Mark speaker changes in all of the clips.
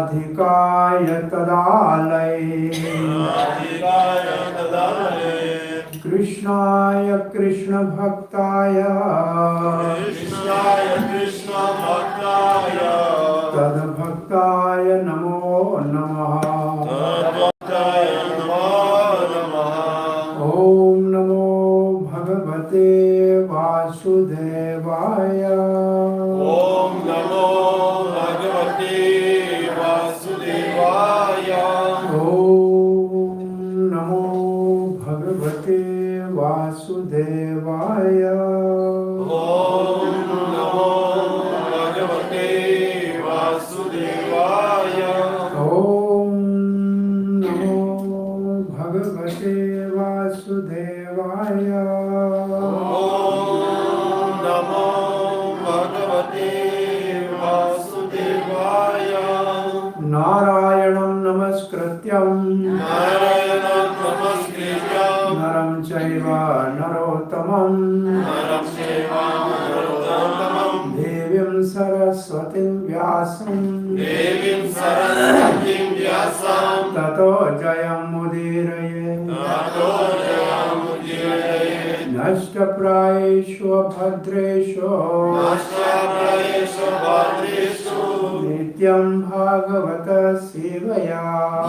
Speaker 1: राधिकाय तदालये कृष्णाय कृष्ण भक्ताय तद्भक्ताय नमो नमः ओम नमो भगवते वासुदेवाय
Speaker 2: ओम नमो भगवते वासुदेवाय
Speaker 1: ओम नमो भगवते वासुदेवाय
Speaker 2: ओम नमो भगवते वासुदेवाय
Speaker 1: ओम नमो भगवते वासुदेवाय
Speaker 2: ओम नमो भगवते वासुदेवाय
Speaker 1: नारायणं नमस्कृत्यं
Speaker 2: नारायणं नमस्कृत्यं
Speaker 1: नरं चैव नरोत्तमं
Speaker 2: नरं चैव नरोत्तमं
Speaker 1: देवीं सरस्वतीं व्यासं
Speaker 2: देवीं सरस्वतीं व्यासं
Speaker 1: ततो जयमुदीरये
Speaker 2: ततो जयमुदीरये
Speaker 1: नष्टप्रायेषु भद्रेषु
Speaker 2: नष्टप्रायेषु भद्रेषु
Speaker 1: नित्यं भागवत सेवया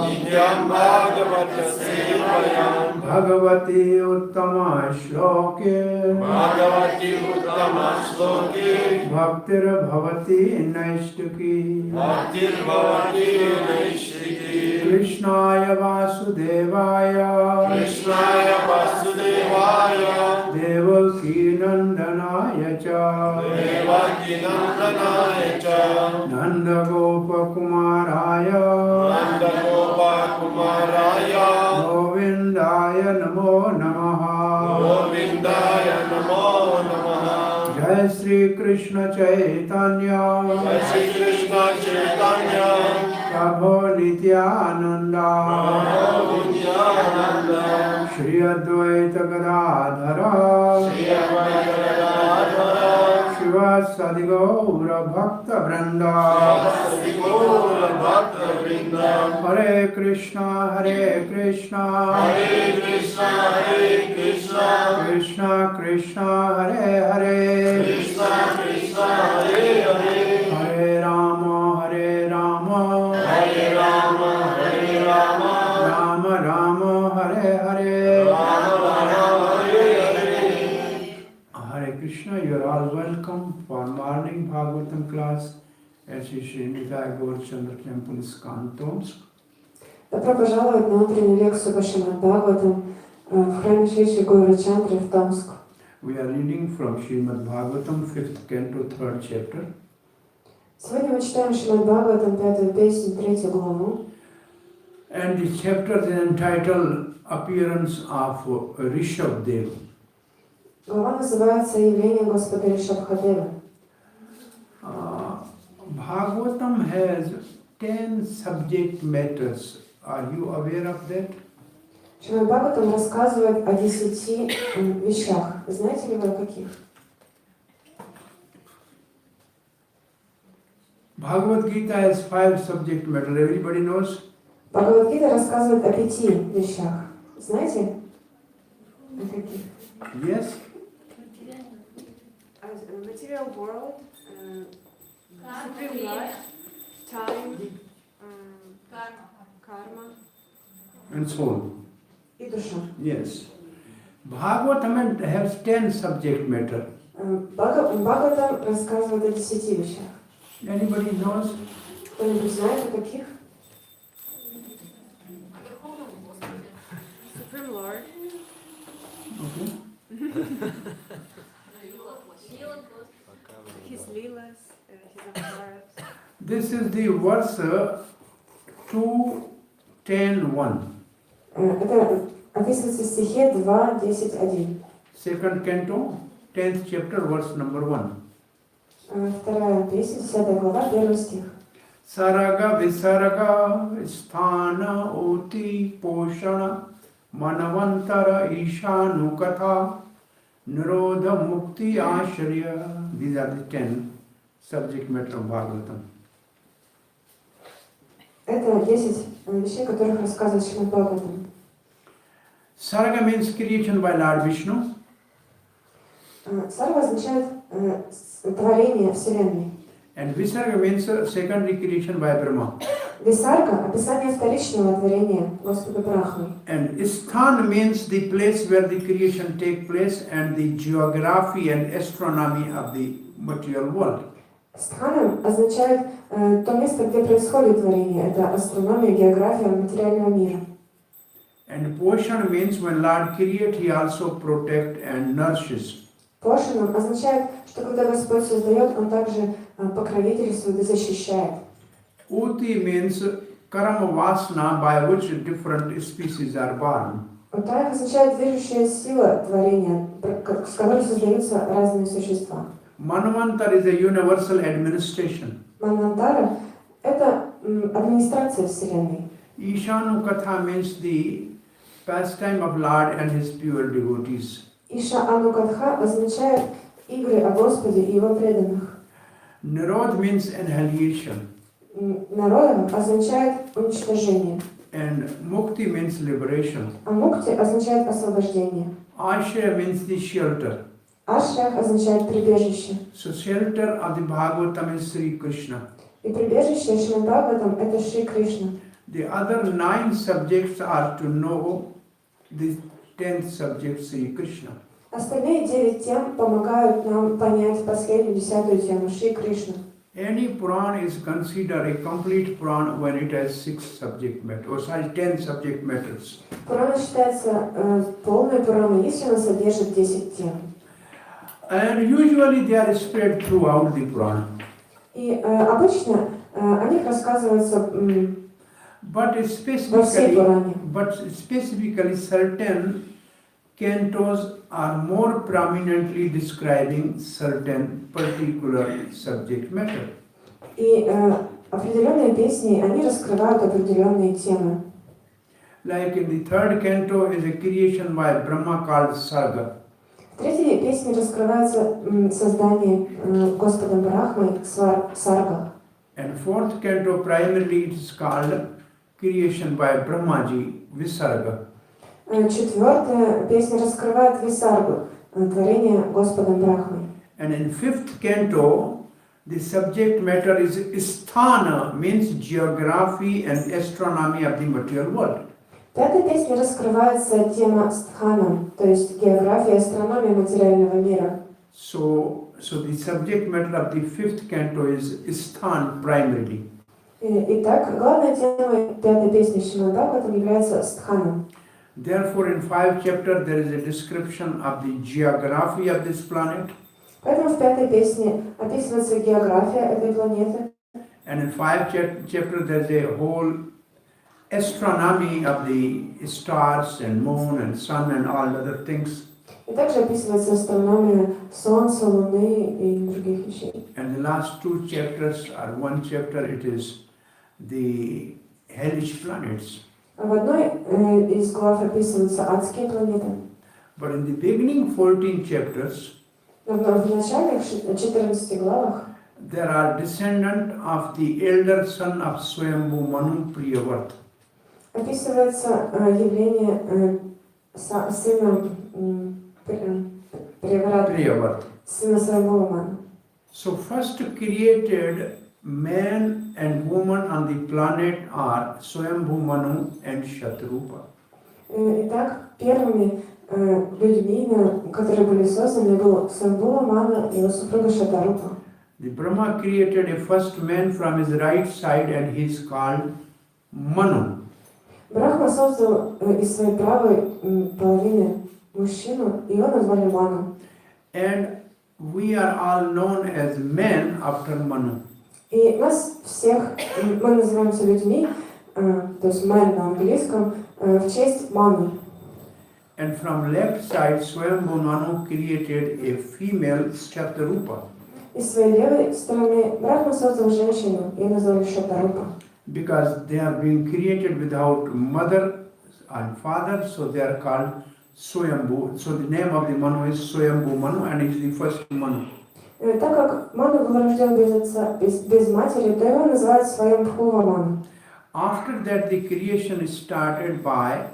Speaker 2: नित्यं भागवत सेवया
Speaker 1: भगवती उत्तम श्लोके
Speaker 2: भगवती उत्तम श्लोके
Speaker 1: भक्तिर्भवति नैष्टिकी
Speaker 2: भक्तिर्भवति नैष्टिकी
Speaker 1: कृष्णाय वासुदेवाय
Speaker 2: कृष्णाय वासुदेवाय
Speaker 1: देवकी नंदनाय च
Speaker 2: देवकी नन्दनाय च
Speaker 1: नन्दगोपकुमाराय
Speaker 2: नन्दगोपकुमाराय
Speaker 1: गोविन्दाय नमो नमः
Speaker 2: गोविन्दाय नमो नमः
Speaker 1: जय श्री कृष्ण चैतन्य
Speaker 2: जय श्री कृष्ण चैतन्य
Speaker 1: प्रभो नित्यानंद
Speaker 2: प्रभो नित्यानन्द
Speaker 1: श्री अद्वैत गदाधर
Speaker 2: श्री अद्वैत गदाधर
Speaker 1: शिव सद्गौर भक्त वृंद
Speaker 2: श्री गौर भक्त वृंद
Speaker 1: हरे कृष्णा कृष्णा कृष्णा
Speaker 2: कृष्ण कृष्ण
Speaker 1: हरे हरे
Speaker 2: कृष्ण कृष्ण हरे हरे
Speaker 1: हरे राम
Speaker 2: हरे Ram
Speaker 1: Ram Ram Hare Hare
Speaker 2: Ram Ram Hare Hare
Speaker 1: Hare Krishna, you are all welcome for morning Bhagavatam class at Srimada Gaurachandra Temple, ISKCON, Tomsk.
Speaker 3: Добро пожаловать на утреннюю лекцию по Шримад Бхагаватам в храме Шри Шри Гаурачандры в Томск.
Speaker 1: We are reading from Srimad Bhagavatam, 5th canto, 3rd chapter.
Speaker 3: Сегодня мы читаем Шримад Бхагаватам, 5-ю песню, 3-ю главу.
Speaker 1: And the chapter is entitled Appearance of Rishabdev.
Speaker 3: Глава называется «Явление Господа Ришабхадева».
Speaker 1: Bhagavatam has 10 subject matters. Are you aware of that?
Speaker 3: Шримад Бхагаватам рассказывает о 10 вещах. Знаете ли вы о каких?
Speaker 1: Bhagavad Gita has 5 subject matter. Everybody knows?
Speaker 3: Бхагавад-гита рассказывает о 5 вещах. Знаете? О каких?
Speaker 1: Yes?
Speaker 3: Material world, supreme life, time, karma
Speaker 1: And so on.
Speaker 3: и душа.
Speaker 1: Yes. Bhagavatam has 10 subject matter.
Speaker 3: Бхагаватам рассказывает о 10 вещах.
Speaker 1: Anybody knows?
Speaker 3: Кто-нибудь знает о каких? Supreme Lord.
Speaker 1: Okay.
Speaker 3: His leelas, his avatars.
Speaker 1: This is the verse 2:10:1.
Speaker 3: Это описывается в стихе 2:10:1.
Speaker 1: Second canto, 10th chapter, verse number 1.
Speaker 3: Вторая песня, 10 глава, 1 стих.
Speaker 1: Saraga visarga sthana oti poshana manavantara ishanu katha nirodha mukti ashriya. These are the 10 subject matter of Bhagavatam.
Speaker 3: Это 10 вещей, о которых рассказывает Шримад Бхагаватам.
Speaker 1: Sarga means creation by Lord Vishnu.
Speaker 3: Сарва означает творение Вселенной.
Speaker 1: And Visarga means secondary creation by Brahma.
Speaker 3: Висарга — описание вторичного творения Господа Брахмы.
Speaker 1: And Isthan means the place where the creation takes place and the geography and astronomy of the material world.
Speaker 3: Стханам означает то место, где происходит творение. Это астрономия, география материального мира.
Speaker 1: And Poshan means when Lord creates, He also protects and nourishes.
Speaker 3: Пошаном означает, что когда Господь создает, Он также покровительствует и защищает.
Speaker 1: Uti means karma vasana by which different species are born.
Speaker 3: Утая означает движущая сила творения, с которой создаются разные существа.
Speaker 1: Manvantar is a universal administration.
Speaker 3: Манвантара — это администрация Вселенной.
Speaker 1: Ishanu Katha means the pastime of Lord and His pure devotees.
Speaker 3: Иша Анукадха означает игры о Господе и Его преданных.
Speaker 1: Nirod means annihilation.
Speaker 3: Народом означает уничтожение.
Speaker 1: And Mukti means liberation.
Speaker 3: А мукти означает освобождение.
Speaker 1: Ashaya means the shelter.
Speaker 3: Ашрах означает прибежище.
Speaker 1: So shelter of the Bhagavatam is Sri Krishna.
Speaker 3: И прибежище Шримад Бхагаватам — это Шри Кришна.
Speaker 1: The other 9 subjects are to know the 10th subject Sri Krishna.
Speaker 3: Остальные 9 тем помогают нам понять последнюю 10-ю тему Шри Кришна.
Speaker 1: Any Puran is considered a complete Puran when it has 6 subject matters, or sorry, 10 subject matters.
Speaker 3: Пурана считается полной Пураной, если она содержит 10 тем.
Speaker 1: And usually they are spread throughout the Puran.
Speaker 3: И обычно о них рассказывается
Speaker 1: But
Speaker 3: во всей
Speaker 1: specifically certain cantos are more prominently describing certain particular subject matter.
Speaker 3: И определенные песни, они раскрывают определенные темы.
Speaker 1: Like in the 3rd canto is a creation by Brahma called Sarga.
Speaker 3: В 3-й песне раскрывается создание Господом Брахмой Сарга.
Speaker 1: And 4th canto primarily it is called creation by Brahmaji, Visarga.
Speaker 3: 4-я песня раскрывает Висаргу, творение Господом Брахмой.
Speaker 1: And in 5th canto, the subject matter is Isthana, means geography and astronomy of the material world.
Speaker 3: В 5-й песне раскрывается тема Стхана, то есть география и астрономия материального мира.
Speaker 1: So the subject matter of the 5th canto is Isthan primarily.
Speaker 3: Итак, главной темой 5-й песни Шримад Бхагаватам является Стханом.
Speaker 1: Therefore, in 5th chapter there is a description of the geography of this planet.
Speaker 3: Поэтому в 5-й песне описывается география этой планеты.
Speaker 1: And in 5th chapter there is a whole astronomy of the stars and moon and sun and all other things.
Speaker 3: И также описывается астрономия Солнца, Луны и других вещей.
Speaker 1: And the last 2 chapters, or 1 chapter, it is the hellish planets.
Speaker 3: В одной из глав описываются адские планеты.
Speaker 1: But in the beginning 14 chapters,
Speaker 3: Но в начальных 14 главах
Speaker 1: there are descendants of the elder son of Swayambhu Manu Priyavat.
Speaker 3: описывается явление сына
Speaker 1: Priyavat.
Speaker 3: сына Сарвабхаума.
Speaker 1: So first created man and woman on the planet are Swayambhu Manu and Shatrupa.
Speaker 3: Итак, первыми людьми, которые были созданы, был Самбхува Мана и его супруга Шатарупа.
Speaker 1: The Brahma created a first man from his right side and he is called Manu.
Speaker 3: Брахма создал из своей правой половины мужчину, и его назвали Ману.
Speaker 1: And we are all known as men after Manu.
Speaker 3: И нас всех, мы называемся людьми, то есть man на английском, в честь Маны.
Speaker 1: And from left side, Swayambhu Manu created a female Shatarupa.
Speaker 3: И с своей левой стороны Брахма создал женщину, ее назвали Шатарупа.
Speaker 1: Because they are being created without mother and father, so they are called Swayambhu. So the name of the Manu is Swayambhu Manu and he is the first Manu.
Speaker 3: Так как Ману был рожден без отца, без матери, то его называют Сваямбхува Ману.
Speaker 1: After that, the creation is started by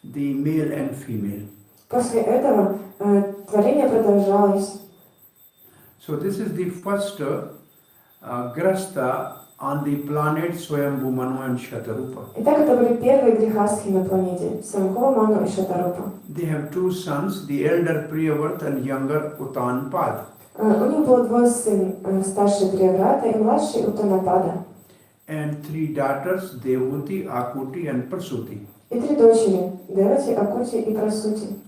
Speaker 1: the male and female.
Speaker 3: После этого творение продолжалось.
Speaker 1: So this is the first grasta on the planet Swayambhu Manu and Shatarupa.
Speaker 3: Итак, это были первые грехастхи на планете, Свayambhu Ману и Шатарупа.
Speaker 1: They have two sons, the elder Priyavrta and younger Uttanpad.
Speaker 3: У них было двое сын, старший Прияврата и младший Уттанапада.
Speaker 1: And three daughters, Devuti, Akuti and Prasuti.
Speaker 3: И три дочери, Девати, Акути и Прасути.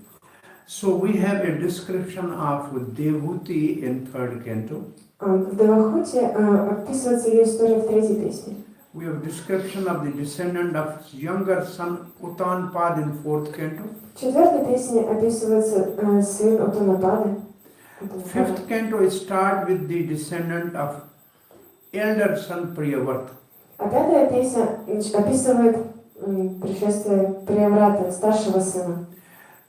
Speaker 1: So we have a description of Devuti in third canto.
Speaker 3: В Девахуте описывается ее история в третьей песне.
Speaker 1: We have a description of the descendant of younger son Uttanpad in fourth canto.
Speaker 3: В четвертой песне описывается сын Уттанапады.
Speaker 1: Fifth canto start with the descendant of elder son Priyavrta.
Speaker 3: А пятая песня описывает пришествие Прияврата, старшего сына.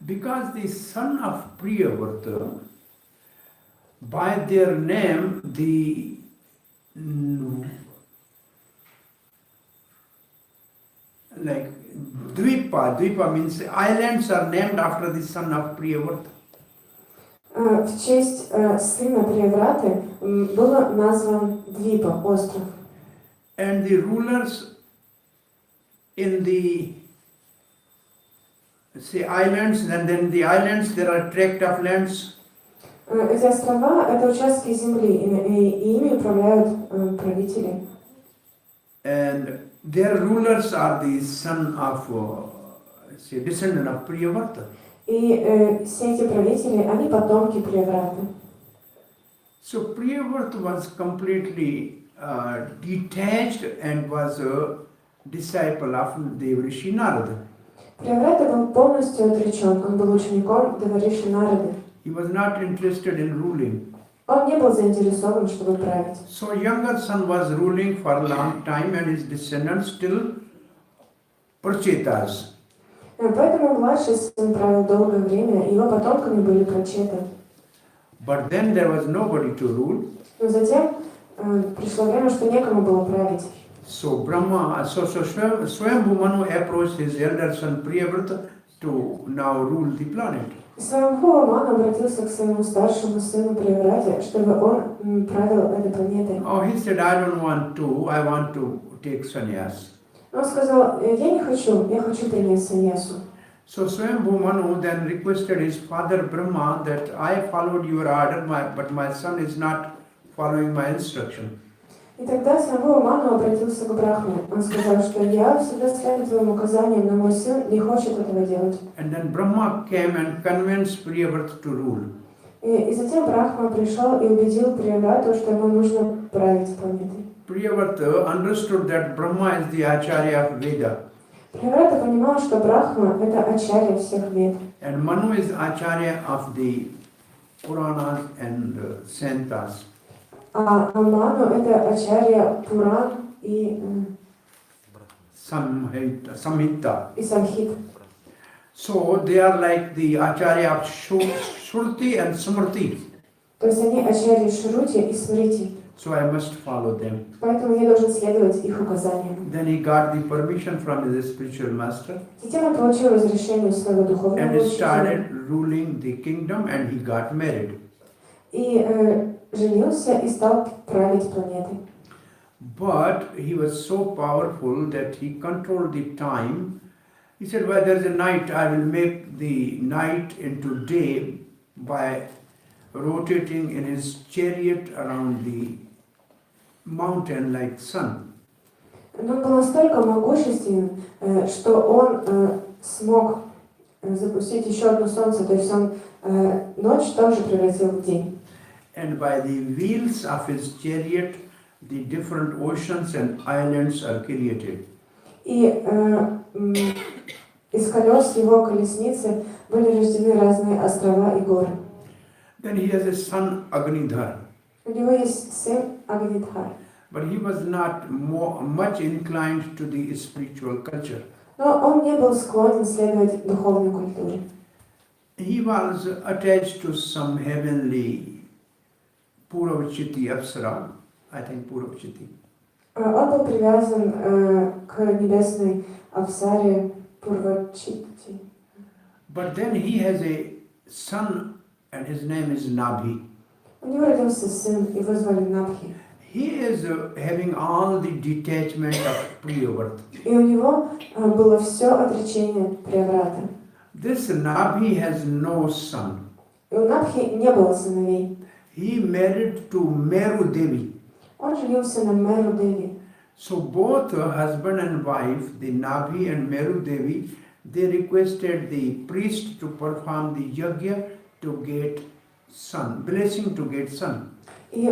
Speaker 1: Because the son of Priyavrta, by their name, the like Dvipa means islands are named after the son of Priyavrta.
Speaker 3: В честь сына Приявраты был назван Двипа, остров.
Speaker 1: And the rulers in the islands, and then the islands there are tract of lands.
Speaker 3: Эти острова — это участки земли, и ими управляют правители.
Speaker 1: And their rulers are the son of, descendant of Priyavrta.
Speaker 3: И все эти правители, они потомки Приявраты.
Speaker 1: So Priyavrta was completely detached and was a disciple of Devrishi Narada.
Speaker 3: Прияврата был полностью отречен, он был учеником Девариши Нарады.
Speaker 1: He was not interested in ruling.
Speaker 3: Он не был заинтересован, чтобы править.
Speaker 1: So younger son was ruling for a long time and his descendants still Prachetas.
Speaker 3: Поэтому младший сын правил долгое время, его потомками были прочеты.
Speaker 1: But then there was nobody to rule.
Speaker 3: Но затем пришло время, что некому было править.
Speaker 1: So Swayambhu Manu approached his elder son Priyavrta to now rule the planet.
Speaker 3: Свayambhu Ману обратился к своему старшему сыну Прияврате, чтобы он правил этой планетой.
Speaker 1: Oh, he said, I don't want to, I want to take sannyas.
Speaker 3: Он сказал, я не хочу, я хочу принять саньясу.
Speaker 1: So Swayambhu Manu then requested his father Brahma that I followed your order, but my son is not following my instruction.
Speaker 3: И тогда Свayambhu Ману обратился к Брахме. Он сказал, что я всегда следую твоим указаниям, но мой сын не хочет этого делать.
Speaker 1: And then Brahma came and convinced Priyavrta to rule.
Speaker 3: И затем Брахма пришел и убедил Прияврату, что ему нужно править планетой.
Speaker 1: Priyavrta understood that Brahma is the acharya of Veda.
Speaker 3: Прияврата понимал, что Брахма — это ачарья всех вед.
Speaker 1: And Manu is acharya of the Puranas and Santas.
Speaker 3: А Ману — это ачарья Пуран и
Speaker 1: Samhita.
Speaker 3: Самхит.
Speaker 1: So they are like the acharya of Shruti and Smriti.
Speaker 3: То есть они ачарьи Шрути и Смрити.
Speaker 1: So I must follow them.
Speaker 3: Поэтому я должен следовать их указаниям.
Speaker 1: Then he got the permission from his spiritual master
Speaker 3: Затем он получил разрешение у своего духовного
Speaker 1: and
Speaker 3: учителя.
Speaker 1: started ruling the kingdom and he got married.
Speaker 3: И женился и стал править планетой.
Speaker 1: But he was so powerful that he controlled the time. He said, well, there's a night, I will make the night into day by rotating in his chariot around the mountain like sun.
Speaker 3: Но он был настолько могущественен, что он смог запустить еще одно солнце, то есть он ночь также превратил в день.
Speaker 1: And by the wheels of his chariot, the different oceans and islands are created.
Speaker 3: И из колес его колесницы были рождены разные острова и горы.
Speaker 1: Then he has a son Agnidhar.
Speaker 3: У него есть сын Агнидхар.
Speaker 1: But he was not much inclined to the spiritual culture.
Speaker 3: Но он не был склонен следовать духовной культуре.
Speaker 1: He was attached to some heavenly Puravachiti Apsara, I think Puravachiti.
Speaker 3: Он был привязан к небесной Апсаре Пурвачитти.
Speaker 1: But then he has a son and his name is Nabhi.
Speaker 3: У него родился сын, его звали Набхи.
Speaker 1: He is having all the detachment of Priyavrata.
Speaker 3: И у него было все отречение Прияврата.
Speaker 1: This Nabhi has no son.
Speaker 3: И у Набхи не было сыновей.
Speaker 1: He married to Meru Devi.
Speaker 3: Он женился на Меру Деви.
Speaker 1: So both husband and wife, the Nabhi and Meru Devi, they requested the priest to perform the yajna to get son, blessing to get son.
Speaker 3: И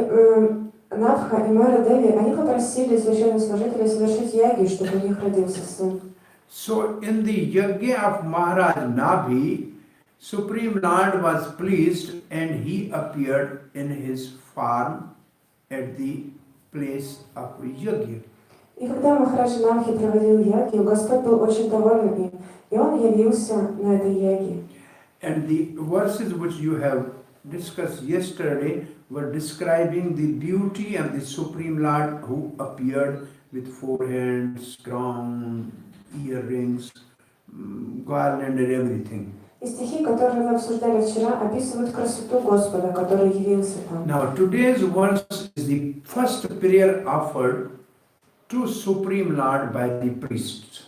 Speaker 3: Набха и Мера Деви, они попросили священнослужителей совершить яги, чтобы у них родился сын.
Speaker 1: So in the yajna of Maharaj Nabhi, Supreme Lord was pleased and he appeared in his form at the place of yajna.
Speaker 3: И когда Махараджа Набхи проводил яги, Господь был очень доволен им, и он явился на этой яге.
Speaker 1: And the verses which you have discussed yesterday were describing the beauty of the Supreme Lord who appeared with four hands, crown, earrings, garland and everything.
Speaker 3: И стихи, которые мы обсуждали вчера, описывают красоту Господа, который явился там.
Speaker 1: Now today's verse is the first prayer offered to Supreme Lord by the priests.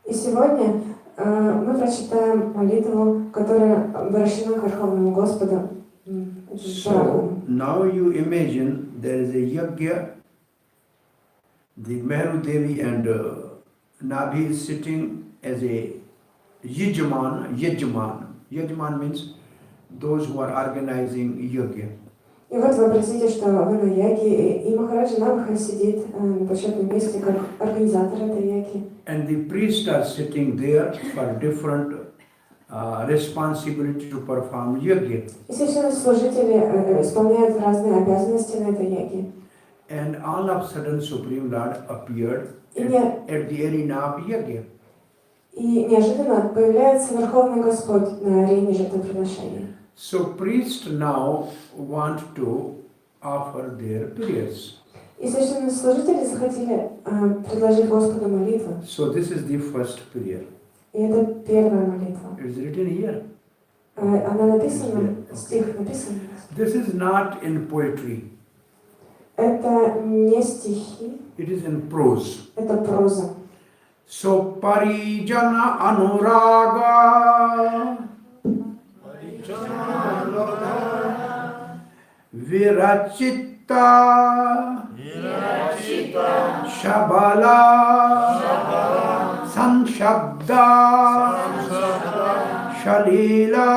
Speaker 3: И сегодня мы прочитаем молитву, которая обращена к Верховному Господу.
Speaker 1: So now you imagine there is a yajna, the Meru Devi and Nabhi is sitting as a yajman. Yajman means those who are organizing yajna.
Speaker 3: И вот вообразите, что вы на яге, и Махараджа Набха сидит на почетном месте как организатор этой яги.
Speaker 1: And the priests are sitting there for different responsibility to perform yajna.
Speaker 3: И священнослужители исполняют разные обязанности на этой яге.
Speaker 1: And all of a sudden Supreme Lord appeared at the arena of yajna.
Speaker 3: И неожиданно появляется Верховный Господь на арене жертвоприношения.
Speaker 1: So priests now want to offer their prayers.
Speaker 3: И священнослужители захотели предложить Господу молитву.
Speaker 1: So this is the first prayer.
Speaker 3: И это первая молитва.
Speaker 1: It's written here.
Speaker 3: Она написана, стих написан.
Speaker 1: This is not in poetry.
Speaker 3: Это не стихи,
Speaker 1: It is in prose.
Speaker 3: это проза.
Speaker 1: So parijana anuraga Virachitta Shabala Sanshabda Shalila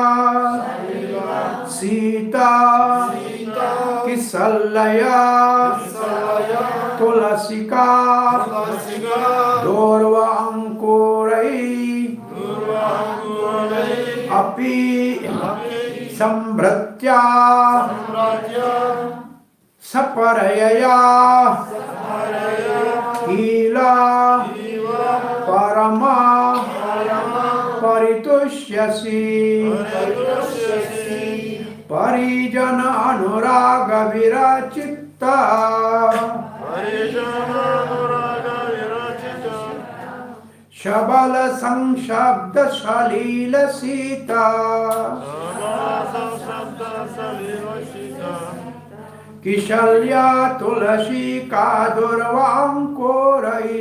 Speaker 1: Sita Kisallaya Tulasika Dorva Ankurai Api Sambhratya Saparayaya Hila Parama Paritushyasi Parijana Anuraga Virachitta Shabala Sangshabda Shalila Sita Kishalya Tulasi Kadurvankurai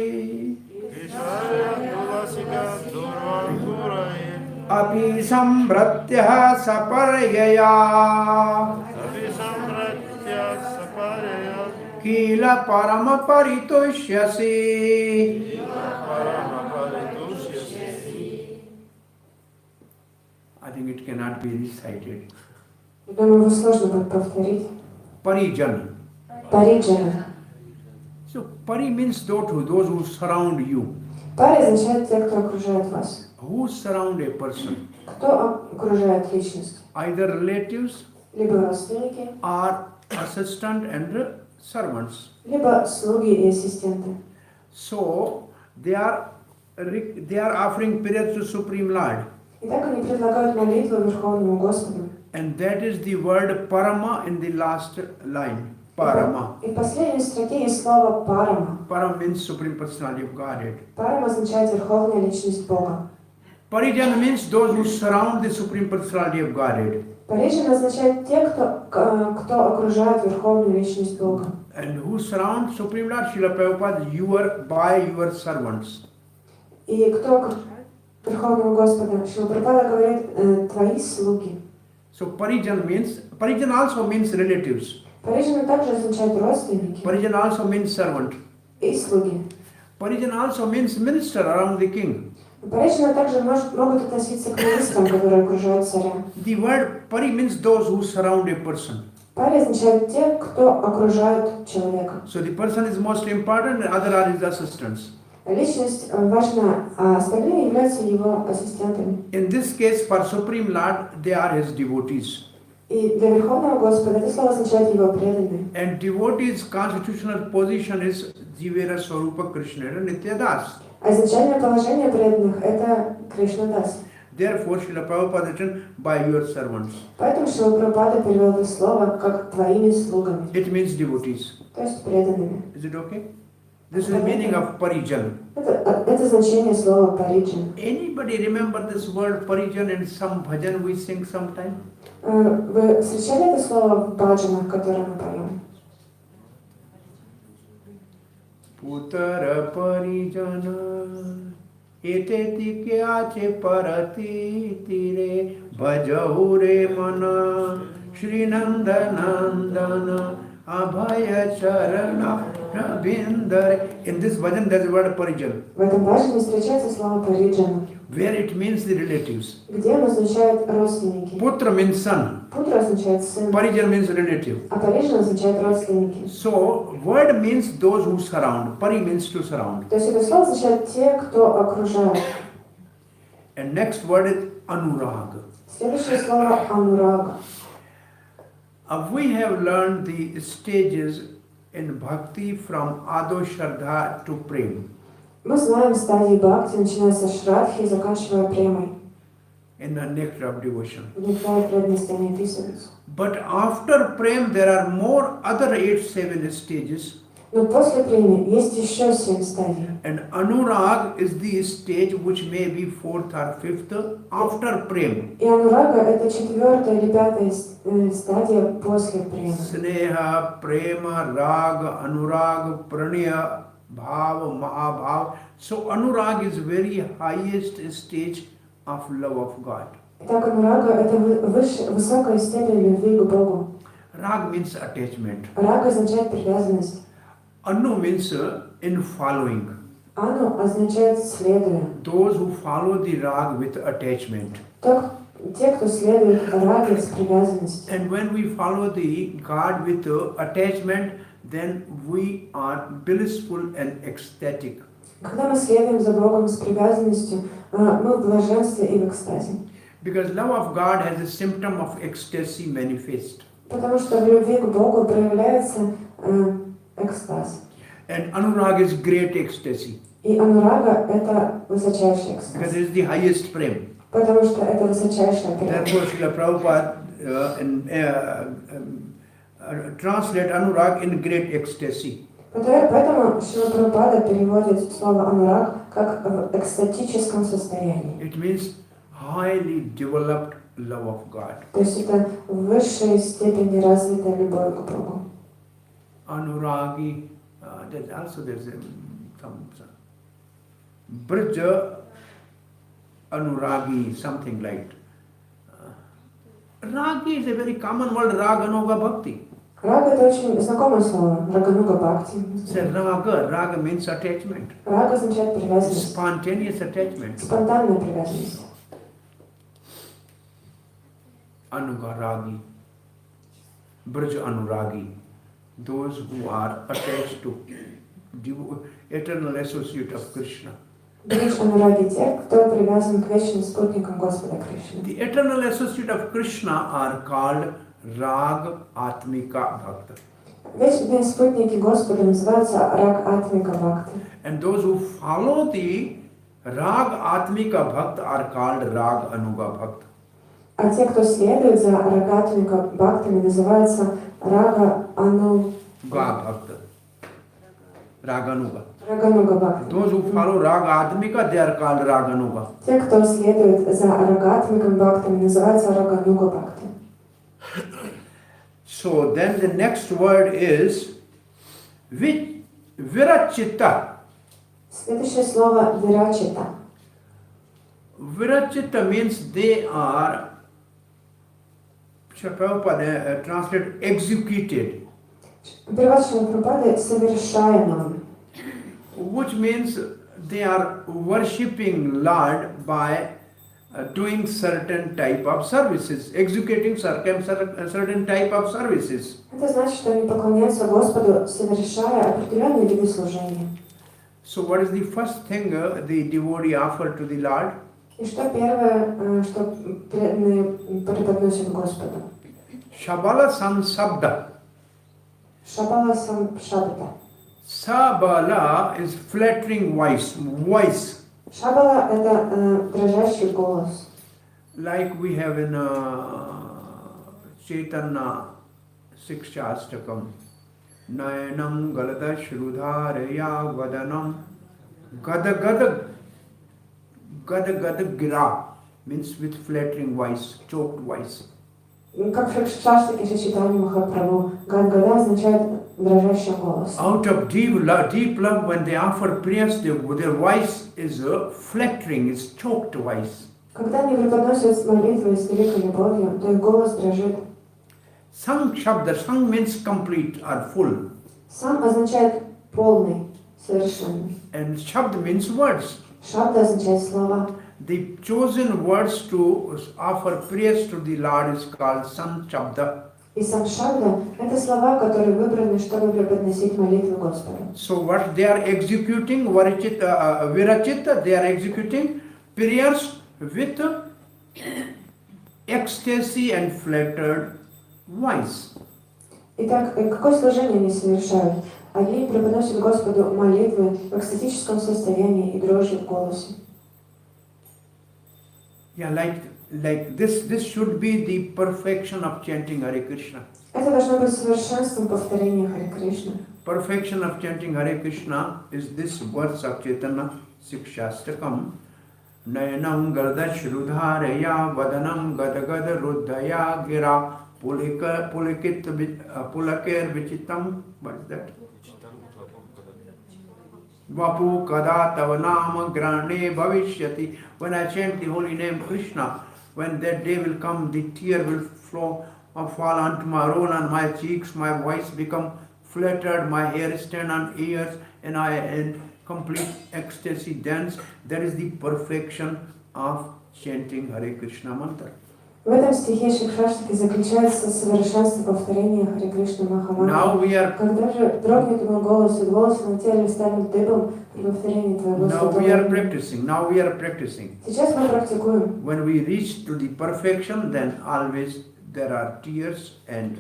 Speaker 1: Api Sambhratya Saparayaya Kila Parama Paritushyasi. I think it cannot be recited.
Speaker 3: Думаю, его сложно будет повторить.
Speaker 1: Parijana.
Speaker 3: Париджана.
Speaker 1: So pari means those who surround you.
Speaker 3: Пари означает те, кто окружает вас.
Speaker 1: Who surround a person?
Speaker 3: Кто окружает личность?
Speaker 1: Either relatives
Speaker 3: Либо родственники,
Speaker 1: or assistant and servants.
Speaker 3: либо слуги и ассистенты.
Speaker 1: So they are offering prayers to Supreme Lord.
Speaker 3: Итак, они предлагают молитву Верховному Господу.
Speaker 1: And that is the word parama in the last line. Parama.
Speaker 3: И в последней строке есть слово «парама».
Speaker 1: Param means Supreme Personality of Godhead.
Speaker 3: Парама означает Верховная Личность Бога.
Speaker 1: Parijan means those who surround the Supreme Personality of Godhead.
Speaker 3: Парижан означает те, кто окружает Верховную Личность Бога.
Speaker 1: And who surround Supreme Lord Srila Prabhupada by your servants.
Speaker 3: И кто окружает Верховного Господа? Шрила Прабхупада говорит, твои слуги.
Speaker 1: So Parijan also means relatives.
Speaker 3: Парижан также означает родственники
Speaker 1: Parijan also means servant.
Speaker 3: и слуги.
Speaker 1: Parijan also means minister around the king.
Speaker 3: Парижаны также могут относиться к министрам, которые окружают царя.
Speaker 1: The word pari means those who surround a person.
Speaker 3: Пари означает те, кто окружают человека.
Speaker 1: So the person is most important and other are his assistants.
Speaker 3: Личность важна, а остальные являются его ассистентами.
Speaker 1: In this case, for Supreme Lord, they are his devotees.
Speaker 3: И для Верховного Господа это слово означает его преданные.
Speaker 1: And devotees' constitutional position is Jivera Swarupa Krishna Nitya Das.
Speaker 3: А изначальное положение преданных это Кришна Дас.
Speaker 1: Therefore, Srila Prabhupada written by your servants.
Speaker 3: Поэтому Шрила Прабхупада перевел это слово как твоими слугами.
Speaker 1: It means devotees.
Speaker 3: То есть преданными.
Speaker 1: Is it okay? This is the meaning of Parijan.
Speaker 3: Это значение слова париджан.
Speaker 1: Anybody remember this word Parijan in some bhajan we sing sometime?
Speaker 3: Вы встречали это слово в баджанах, которые мы поем?
Speaker 1: Putara Parijana Eteti kyache parati tire bhajaure mana Shri Nanda Nandana Abhaya Charana Rabindare. In this bhajan there is the word Parijan.
Speaker 3: В этом баджане встречается слово париджана,
Speaker 1: Where it means the relatives.
Speaker 3: где оно означает родственники.
Speaker 1: Putra means son.
Speaker 3: Путра означает сын,
Speaker 1: Parijan means relative.
Speaker 3: а париджан означает родственники.
Speaker 1: So, word means those who surround. Pari means to surround.
Speaker 3: То есть это слово означает те, кто окружает.
Speaker 1: And next word is anurag.
Speaker 3: Следующее слово анурага.
Speaker 1: We have learned the stages in bhakti from ado shraddha to prem.
Speaker 3: Мы знаем стадии бхакти, начиная со шрадхи и заканчивая премой.
Speaker 1: In the nectar of devotion.
Speaker 3: В нектаре преданности они описываются.
Speaker 1: But after prem there are more other 8-7 stages.
Speaker 3: Но после премии есть еще 7 стадий.
Speaker 1: And anurag is the stage which may be 4th or 5th after prem.
Speaker 3: И анурага это 4-я или 5-я стадия после премии.
Speaker 1: Sneha, prema, rag, anurag, pranaya, bhav, mahabhav. So anurag is very highest stage of love of God.
Speaker 3: Итак, анурага это высокая степень любви к Богу.
Speaker 1: Rag means attachment.
Speaker 3: Рага означает привязанность.
Speaker 1: Anu means in following.
Speaker 3: Ану означает следуя.
Speaker 1: Those who follow the rag with attachment.
Speaker 3: Те, кто следует раге с привязанностью.
Speaker 1: And when we follow the God with attachment, then we are blissful and ecstatic.
Speaker 3: Когда мы следуем за Богом с привязанностью, мы в блаженстве и в экстазе.
Speaker 1: Because love of God has a symptom of ecstasy manifest.
Speaker 3: Потому что в любви к Богу проявляется экстаз.
Speaker 1: And anurag is great ecstasy.
Speaker 3: И анурага это высочайший
Speaker 1: Because
Speaker 3: экстаз.
Speaker 1: it is the highest prem.
Speaker 3: Потому что это высочайшая према.
Speaker 1: Therefore, Srila Prabhupada translate anurag in great ecstasy.
Speaker 3: Поэтому Шрила Прабхупада переводит слово анураг как в экстатическом состоянии.
Speaker 1: It means highly developed love of God.
Speaker 3: То есть это в высшей степени развитая любовь к Богу.
Speaker 1: Anuragi, there's some Braja Anuragi, something like. Ragi is a very common word, Raganoga Bhakti.
Speaker 3: Рага это очень знакомое слово. Рагануга бхакти.
Speaker 1: Raga means attachment.
Speaker 3: Рага означает привязанность.
Speaker 1: Spontaneous attachment.
Speaker 3: Спонтанная привязанность.
Speaker 1: Anugaragi, Braja Anuragi, those who are attached to eternal associate of Krishna.
Speaker 3: Бридж анураги те, кто привязан к вечным спутникам Господа Кришны.
Speaker 1: The eternal associate of Krishna are called Rag Atmika Bhakta.
Speaker 3: Вечные спутники Господа называются Раг Атмика Бхакти.
Speaker 1: And those who follow the Rag Atmika Bhakta are called Rag Anuga Bhakta.
Speaker 3: А те, кто следует за Рагатмика Бхактами, называются Рага Ануга
Speaker 1: Ga Bhakta. Raganuga.
Speaker 3: Рагануга Бхакти.
Speaker 1: Those who follow Raga Admika, they are called Raganuga.
Speaker 3: Те, кто следует за Рагатмиком Бхактами, называются Рагануга Бхакти.
Speaker 1: So then the next word is Virachita.
Speaker 3: Следующее слово Вирачита.
Speaker 1: Virachita means they are, Prabhupada translated, executed,
Speaker 3: Перевод Шрила Прабхупады совершаемым,
Speaker 1: which means they are worshipping Lord by doing certain type of services, executing certain type of services.
Speaker 3: Это значит, что они поклоняются Господу, совершая определенные виды служения.
Speaker 1: So what is the first thing the devotee offer to the Lord?
Speaker 3: И что первое, что преданные преподносят Господу?
Speaker 1: Shabala Sansabda.
Speaker 3: Шабала Шабда.
Speaker 1: Sabala is flattering voice.
Speaker 3: Шабала – это дрожащий голос.
Speaker 1: Like we have in Chaitanya Shastra. Nayanam galada shrudharaya vadanam gada gira means with flattering voice, choked voice.
Speaker 3: Как в Шаштаке Чайтанья Махапрабху, Гад-гада означает дрожащий голос.
Speaker 1: Out of deep love, when they offer prayers, their voice is flattering, is choked voice.
Speaker 3: Когда они преподносят молитвы с великой любовью, то их голос дрожит.
Speaker 1: Sang shabda, sang means complete or full.
Speaker 3: Сам означает полный, совершенный.
Speaker 1: And shabd means words.
Speaker 3: Шабда означает слова.
Speaker 1: The chosen words to offer prayers to the Lord is called sang shabda.
Speaker 3: И сам шабда – это слова, которые выбраны, чтобы преподносить молитвы Господу.
Speaker 1: So what they are executing, virachita, they are executing prayers with ecstasy and flattered voice.
Speaker 3: Итак, какое служение они совершают? Они преподносят Господу молитвы в экстатическом состоянии и дрожью в голосе.
Speaker 1: Yeah, like this should be the perfection of chanting Hare Krishna.
Speaker 3: Это должно быть совершенством повторения Харе Кришны.
Speaker 1: Perfection of chanting Hare Krishna is this verse of Chaitanya Shastakam. Nayanam garda shrudharaya vadanam gada ruddhaya gira pulakir vichitam. What is that? Vapu kada tavanam grane bhavishyati. When I chant the holy name Krishna, when that day will come, the tear will flow or fall onto my roll on my cheeks, my voice become flattered, my hair stand on ears, and I in complete ecstasy dance. That is the perfection of chanting Hare Krishna mantra.
Speaker 3: В этом стихе Шикшаштаки заключается совершенство повторения Харе Кришны Махамантры. Когда же дрогнет мой голос, и волосы на теле станут дыбом при повторении Твоего святого имени.
Speaker 1: Now we are practicing.
Speaker 3: Сейчас мы практикуем.
Speaker 1: When we reach to the perfection, then always there are tears and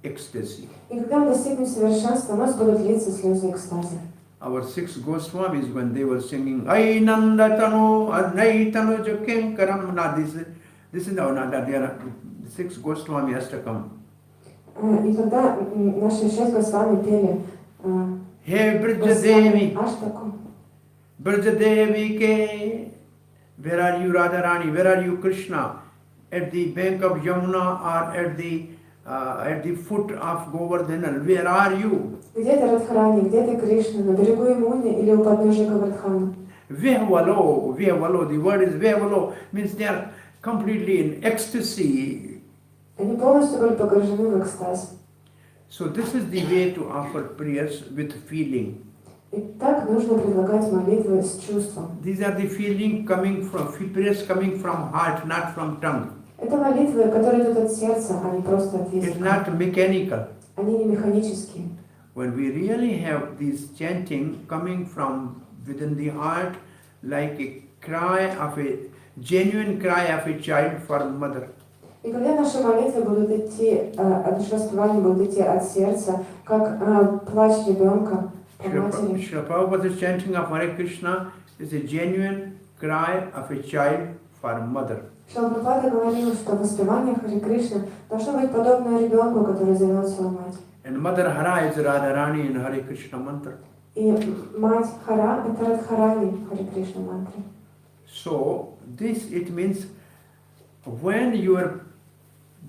Speaker 1: ecstasy.
Speaker 3: И когда мы достигнем совершенства, у нас будут литься слезы экстаза.
Speaker 1: Our six Goswamis, when they were singing Ainandatano Adnaitano Jakim Karamna, this is now not that there are six Goswami has to come.
Speaker 3: И когда наши 6 Госвами пели
Speaker 1: Hey Brijadevi,
Speaker 3: Аштаку,
Speaker 1: Brijadevi ke, where are you Radharani, where are you Krishna? At the bank of Yamuna or at the foot of Govardhan, where are you?
Speaker 3: где ты Радхарани, где ты Кришна, на берегу Ямуны или у подножия Говардхана?
Speaker 1: Vehvalo, the word is Vehvalo, means they are completely in ecstasy.
Speaker 3: Они полностью были погружены в экстаз.
Speaker 1: So this is the way to offer prayers with feeling.
Speaker 3: И так нужно предлагать молитвы с чувством.
Speaker 1: These are the prayers coming from heart, not from tongue.
Speaker 3: Это молитвы, которые идут от сердца, а не просто от языка.
Speaker 1: It's not mechanical.
Speaker 3: Они не механические.
Speaker 1: When we really have this chanting coming from within the heart, like a genuine cry of a child for mother.
Speaker 3: И когда наши молитвы будут идти, наши воспевания будут идти от сердца, как плач ребенка по матери.
Speaker 1: Srila Prabhupada's chanting of Hare Krishna is a genuine cry of a child for mother.
Speaker 3: Шрила Прабхупада говорил, что воспевание Харе Кришны должно быть подобно ребенку, который зовет свою мать.
Speaker 1: And Mother Hara is Radharani in Hare Krishna mantra.
Speaker 3: И мать Хара – это Радхарани в Харе Кришна мантре.
Speaker 1: So, this it means when your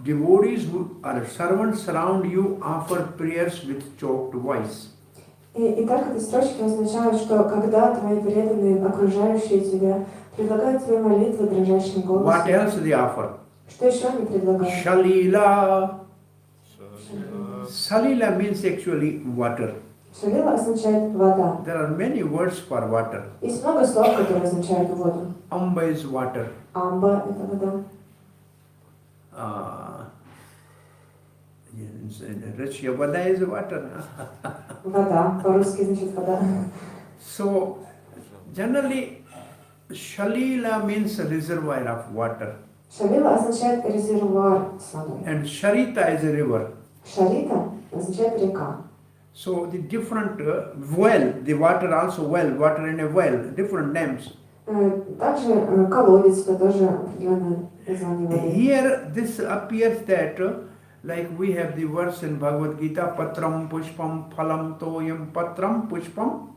Speaker 1: devotees who are servants surround you, offer prayers with choked voice.
Speaker 3: И так эти строчки означают, что когда твои преданные, окружающие тебя, предлагают тебе молитвы дрожащим голосом.
Speaker 1: What else they offer?
Speaker 3: Что еще они предлагают?
Speaker 1: Shalila. Salila means actually water.
Speaker 3: Шалила означает вода.
Speaker 1: There are many words for water.
Speaker 3: Есть много слов, которые означают воду.
Speaker 1: Amba is water.
Speaker 3: Амба – это вода.
Speaker 1: Rachya Vada is water.
Speaker 3: Вода, по-русски значит вода.
Speaker 1: So, generally, Shalila means a reservoir of water.
Speaker 3: Шалила означает резервуар с водой.
Speaker 1: And Sharita is a river.
Speaker 3: Шарита означает река.
Speaker 1: So, the different well, the water also well, water in a well, different names.
Speaker 3: Также колодец – это тоже определенное название воды.
Speaker 1: Here, this appears that, like we have the verse in Bhagavad Gita, Patram Pushpam Phalam Toyam Patram Pushpam.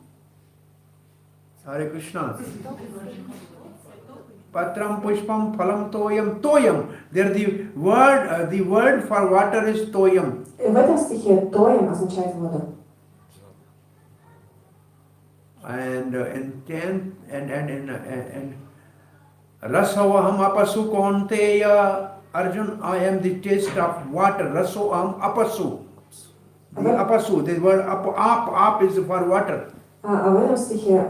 Speaker 1: Hare Krishna. Patram Pushpam Phalam Toyam Toyam. There the word for water is Toyam.
Speaker 3: В этом стихе «тоем» означает воду.
Speaker 1: And in 10th and Rasavaham apasu konteya Arjun, I am the taste of water. Rasavaham apasu. The apasu, the word up is for water.
Speaker 3: А в этом стихе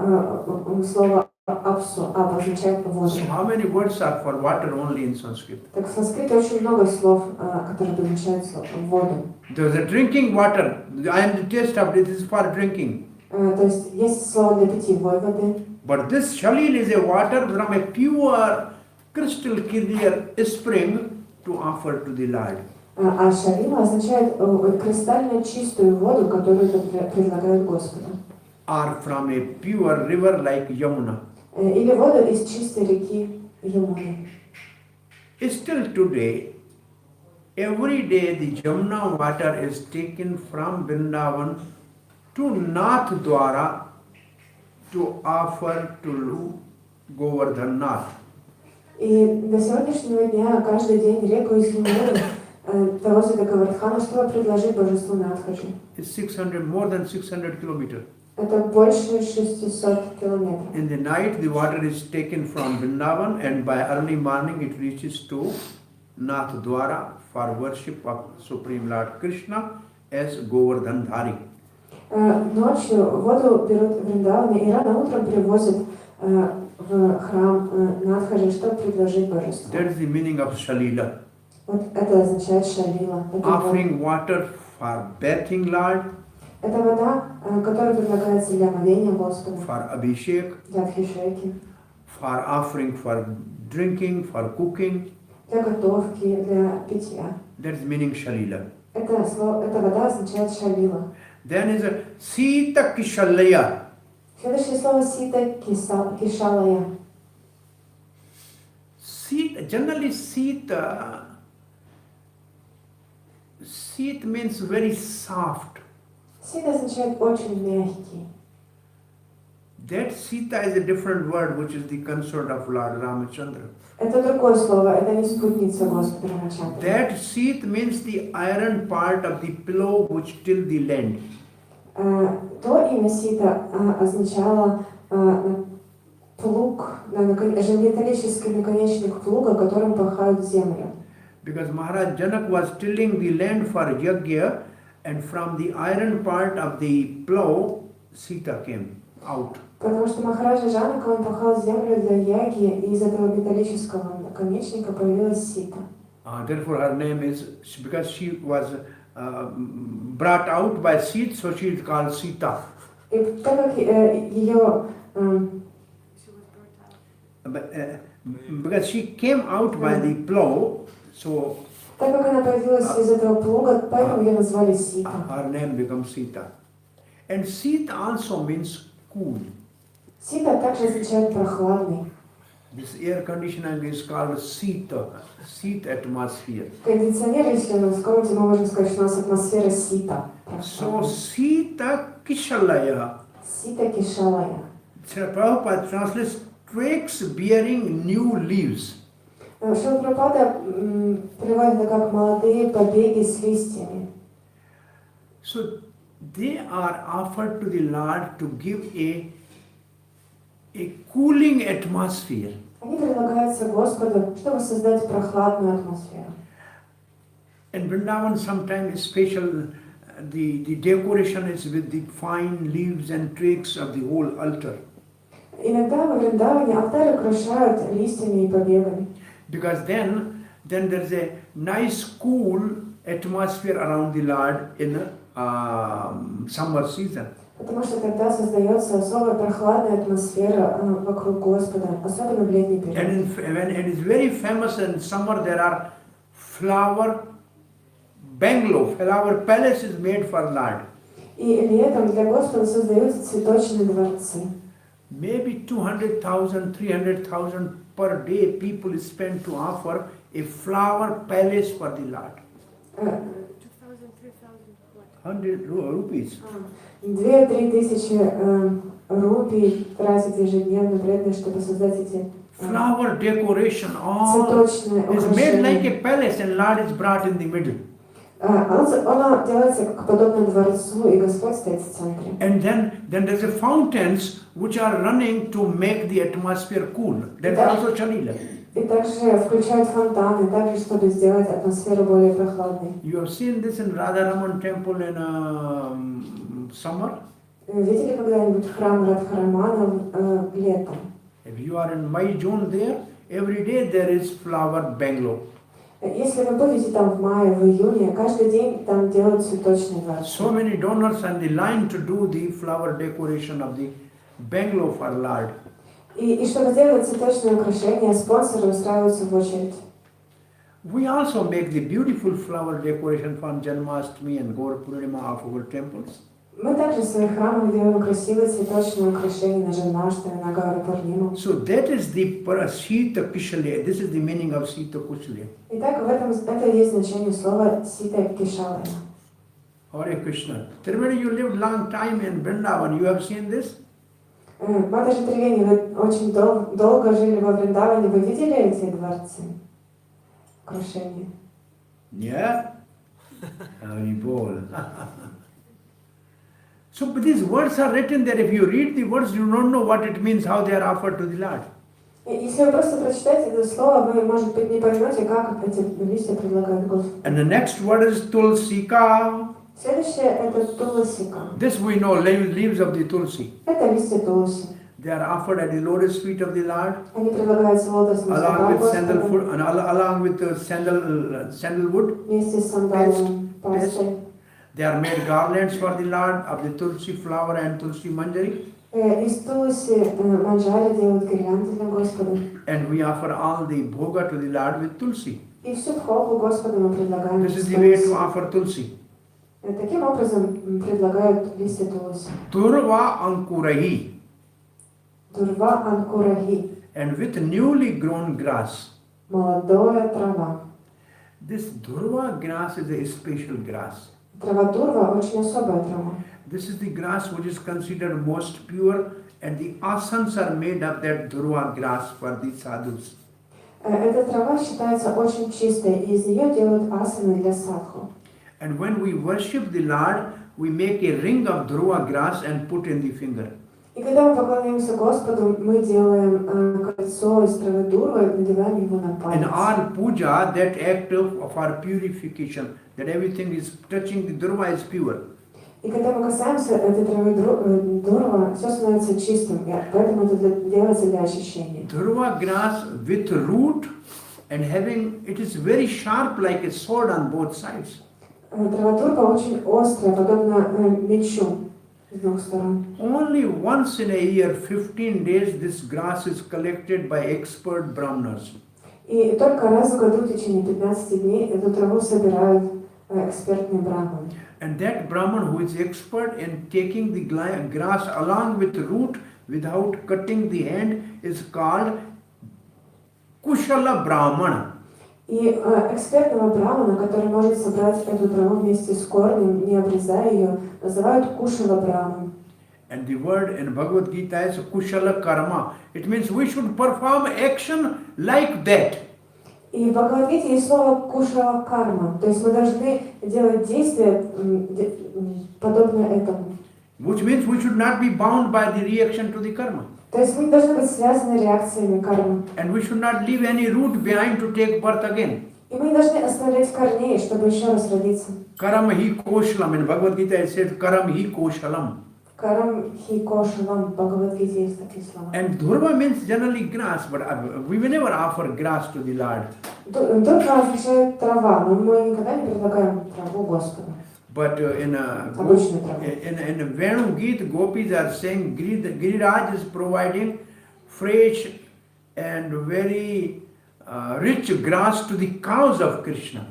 Speaker 3: слово «апсу» «ап» означает воду.
Speaker 1: So how many words are for water only in Sanskrit?
Speaker 3: Так в санскрите очень много слов, которые обозначают воду.
Speaker 1: There is a drinking water. I am the taste of it. This is for drinking.
Speaker 3: То есть слово для питьевой воды.
Speaker 1: But this shalil is a water from a pure, crystal clear spring to offer to the Lord.
Speaker 3: А шалила означает кристально чистую воду, которую предлагают Господу.
Speaker 1: Or from a pure river like Yamuna.
Speaker 3: Или воду из чистой реки Ямуны.
Speaker 1: Still today, every day the Jamuna water is taken from Vrindavan to Nath Dwara to offer to Govardhan Nath.
Speaker 3: И до сегодняшнего дня каждый день реку из Ямуны довозят до Говардхана, чтобы предложить божеству Надхаджи.
Speaker 1: It's 600, more than 600 kilometers.
Speaker 3: Это больше 600 километров.
Speaker 1: In the night, the water is taken from Vrindavan, and by early morning it reaches to Nath Dwara for worship of Supreme Lord Krishna as Govardhan Dhari.
Speaker 3: Ночью воду берут в Вриндаване и рано утром привозят в храм Надхаджи, чтобы предложить божеству.
Speaker 1: That is the meaning of Shalila.
Speaker 3: Вот это означает шалила.
Speaker 1: Offering water for bathing Lord,
Speaker 3: Это вода, которая предлагается для моления Господу,
Speaker 1: for Abhishek,
Speaker 3: для Абхишеки,
Speaker 1: for offering for drinking, for cooking.
Speaker 3: для готовки, для питья.
Speaker 1: That is meaning Shalila.
Speaker 3: Эта вода означает шалила.
Speaker 1: Then is a Sita Kishalaya.
Speaker 3: Следующее слово сита кишалая.
Speaker 1: Generally Sita means very soft.
Speaker 3: Сита означает очень мягкий.
Speaker 1: That Sita is a different word which is the consort of Lord Ramachandra.
Speaker 3: Это другое слово, это не спутница Господа Рамачандра.
Speaker 1: That seat means the iron part of the pillow which till the land.
Speaker 3: То имя сита означало плуг, металлический наконечник плуга, которым пахают землю.
Speaker 1: Because Maharaj Janak was tilling the land for yajna, and from the iron part of the plow, Sita came out.
Speaker 3: Потому что Махараджа Джанака, он пахал землю для яги, и из этого металлического наконечника появилась сита.
Speaker 1: Therefore her name is, because she was brought out by seed, so she is called Sita.
Speaker 3: И так как ее...
Speaker 1: Because she came out by the plow, so
Speaker 3: Так как она появилась из этого плуга, поэтому ее назвали Сита.
Speaker 1: Her name becomes Sita. And Sita also means cool.
Speaker 3: Сита также означает прохладный.
Speaker 1: This air conditioning is called seat atmosphere.
Speaker 3: Кондиционер, если у нас в комнате, мы можем сказать, что у нас атмосфера сита.
Speaker 1: So Sita Kishalaya.
Speaker 3: Сита кишалая.
Speaker 1: Prabhupada translates twigs bearing new leaves.
Speaker 3: Шрила Прабхупада переводит это как молодые побеги с листьями.
Speaker 1: So they are offered to the Lord to give a cooling atmosphere.
Speaker 3: Они предлагаются Господу, чтобы создать прохладную атмосферу.
Speaker 1: In Vrindavan sometimes special, the decoration is with the fine leaves and twigs of the whole altar.
Speaker 3: Иногда во Вриндаване алтарь украшают листьями и побегами.
Speaker 1: Because then there's a nice cool atmosphere around the Lord in summer season.
Speaker 3: Потому что тогда создается особая прохладная атмосфера вокруг Господа, особенно в летний период.
Speaker 1: And when it is very famous in summer, there are flower palaces made for Lord.
Speaker 3: И летом для Господа создаются цветочные дворцы.
Speaker 1: Maybe 200,000, 300,000 per day people spend to offer a flower palace for the Lord. 100 rupees.
Speaker 3: 2-3 тысячи рупий тратят ежедневно преданные, чтобы создать эти
Speaker 1: Flower decoration, all
Speaker 3: цветочные
Speaker 1: is made like
Speaker 3: украшения.
Speaker 1: a palace and Lord is brought in the middle.
Speaker 3: Оно делается как подобно дворцу, и Господь стоит в центре.
Speaker 1: And then there's a fountains which are running to make the atmosphere cool. That's also Chalila.
Speaker 3: И также включают фонтаны, также чтобы сделать атмосферу более прохладной.
Speaker 1: You have seen this in Radharaman temple in summer.
Speaker 3: Видели когда-нибудь храм Радхарамана летом?
Speaker 1: If you are in May, June there, every day there is flower bungalow.
Speaker 3: Если вы будете там в мае, в июне, каждый день там делают цветочные дворцы.
Speaker 1: So many donors on the line to do the flower decoration of the bungalow for Lord.
Speaker 3: И чтобы сделать цветочные украшения, спонсоры устраиваются в очередь.
Speaker 1: We also make the beautiful flower decoration for Janmashtami and Gaur Purnima of our temples.
Speaker 3: Мы также в своих храмах делаем красивые цветочные украшения на Джанмаштами, на Гауру Пурниму.
Speaker 1: So that is the Sita Kishale. This is the meaning of Sita Kushale.
Speaker 3: Итак, это и есть значение слова Сита Кишалая.
Speaker 1: Hare Krishna. Triveni, you lived long time in Vrindavan. You have seen this?
Speaker 3: Матаджи Тривени, вы очень долго жили во Вриндаване. Вы видели эти дворцы? Украшения?
Speaker 1: Yeah? Haribol. So but these words are written there. If you read the words, you don't know what it means, how they are offered to the Lord.
Speaker 3: Если вы просто прочитаете это слово, вы, может быть, не поймете, как эти листья предлагают Господу.
Speaker 1: And the next word is Tulsika.
Speaker 3: Следующее – это туласика.
Speaker 1: This we know, leaves of the Tulsi.
Speaker 3: Это листья туласи.
Speaker 1: They are offered at the lotus feet of the Lord,
Speaker 3: Они предлагаются лотосным
Speaker 1: along with
Speaker 3: цветам Господу,
Speaker 1: along with the sandalwood.
Speaker 3: вместе с сандаловым пастой.
Speaker 1: They are made garlands for the Lord of the Tulsi flower and Tulsi manjari.
Speaker 3: Из туласи манджари делают гирлянды для Господа.
Speaker 1: And we offer all the bhoga to the Lord with Tulsi.
Speaker 3: И всю бхогу Господу мы предлагаем.
Speaker 1: This is the way to offer Tulsi.
Speaker 3: Таким образом предлагают листья туласи.
Speaker 1: Durva ankurahi.
Speaker 3: Дурва анкураги.
Speaker 1: And with newly grown grass.
Speaker 3: Молодая трава.
Speaker 1: This durva grass is a special grass.
Speaker 3: Трава дурва очень особая трава.
Speaker 1: This is the grass which is considered most pure, and the asanas are made of that durva grass for the sadhus.
Speaker 3: Эта трава считается очень чистой, и из нее делают асаны для садху.
Speaker 1: And when we worship the Lord, we make a ring of durva grass and put in the finger.
Speaker 3: И когда мы поклоняемся Господу, мы делаем кольцо из травы дурва и надеваем его на палец.
Speaker 1: In our puja, that act of our purification, that everything is touching the durva is pure.
Speaker 3: И когда мы касаемся этой травы дурва, все становится чистым, поэтому это делается для очищения.
Speaker 1: Durva grass with root and having, it is very sharp like a sword on both sides.
Speaker 3: Трава дурва очень острая, подобно мечу с двух сторон.
Speaker 1: Only once in a year, 15 days, this grass is collected by expert brahmanas.
Speaker 3: И только раз в году в течение 15 дней эту траву собирают экспертные брахманы.
Speaker 1: And that Brahman who is expert in taking the grass along with the root without cutting the hand is called Kushala Brahmana.
Speaker 3: И экспертного брамана, который может собрать эту траву вместе с корнем, не обрезая ее, называют кушала браман.
Speaker 1: And the word in Bhagavad Gita is Kushala Karma. It means we should perform action like that.
Speaker 3: И в Бхагавадгите есть слово кушала карма, то есть мы должны делать действия подобное этому.
Speaker 1: Which means we should not be bound by the reaction to the karma.
Speaker 3: То есть мы не должны быть связаны реакциями кармы.
Speaker 1: And we should not leave any root behind to take birth again.
Speaker 3: И мы не должны оставлять корней, чтобы еще раз родиться.
Speaker 1: Karam hi koshalam. In Bhagavad Gita it says karam hi koshalam.
Speaker 3: Карам хи кошалам, в Бхагавадгите есть такие слова.
Speaker 1: And dhurva means generally grass, but we will never offer grass to the Lord.
Speaker 3: Дурва означает трава, но мы никогда не предлагаем траву Господу.
Speaker 1: But in Venu Gita, gopis are saying Giriraj is providing fresh and very rich grass to the cows of Krishna.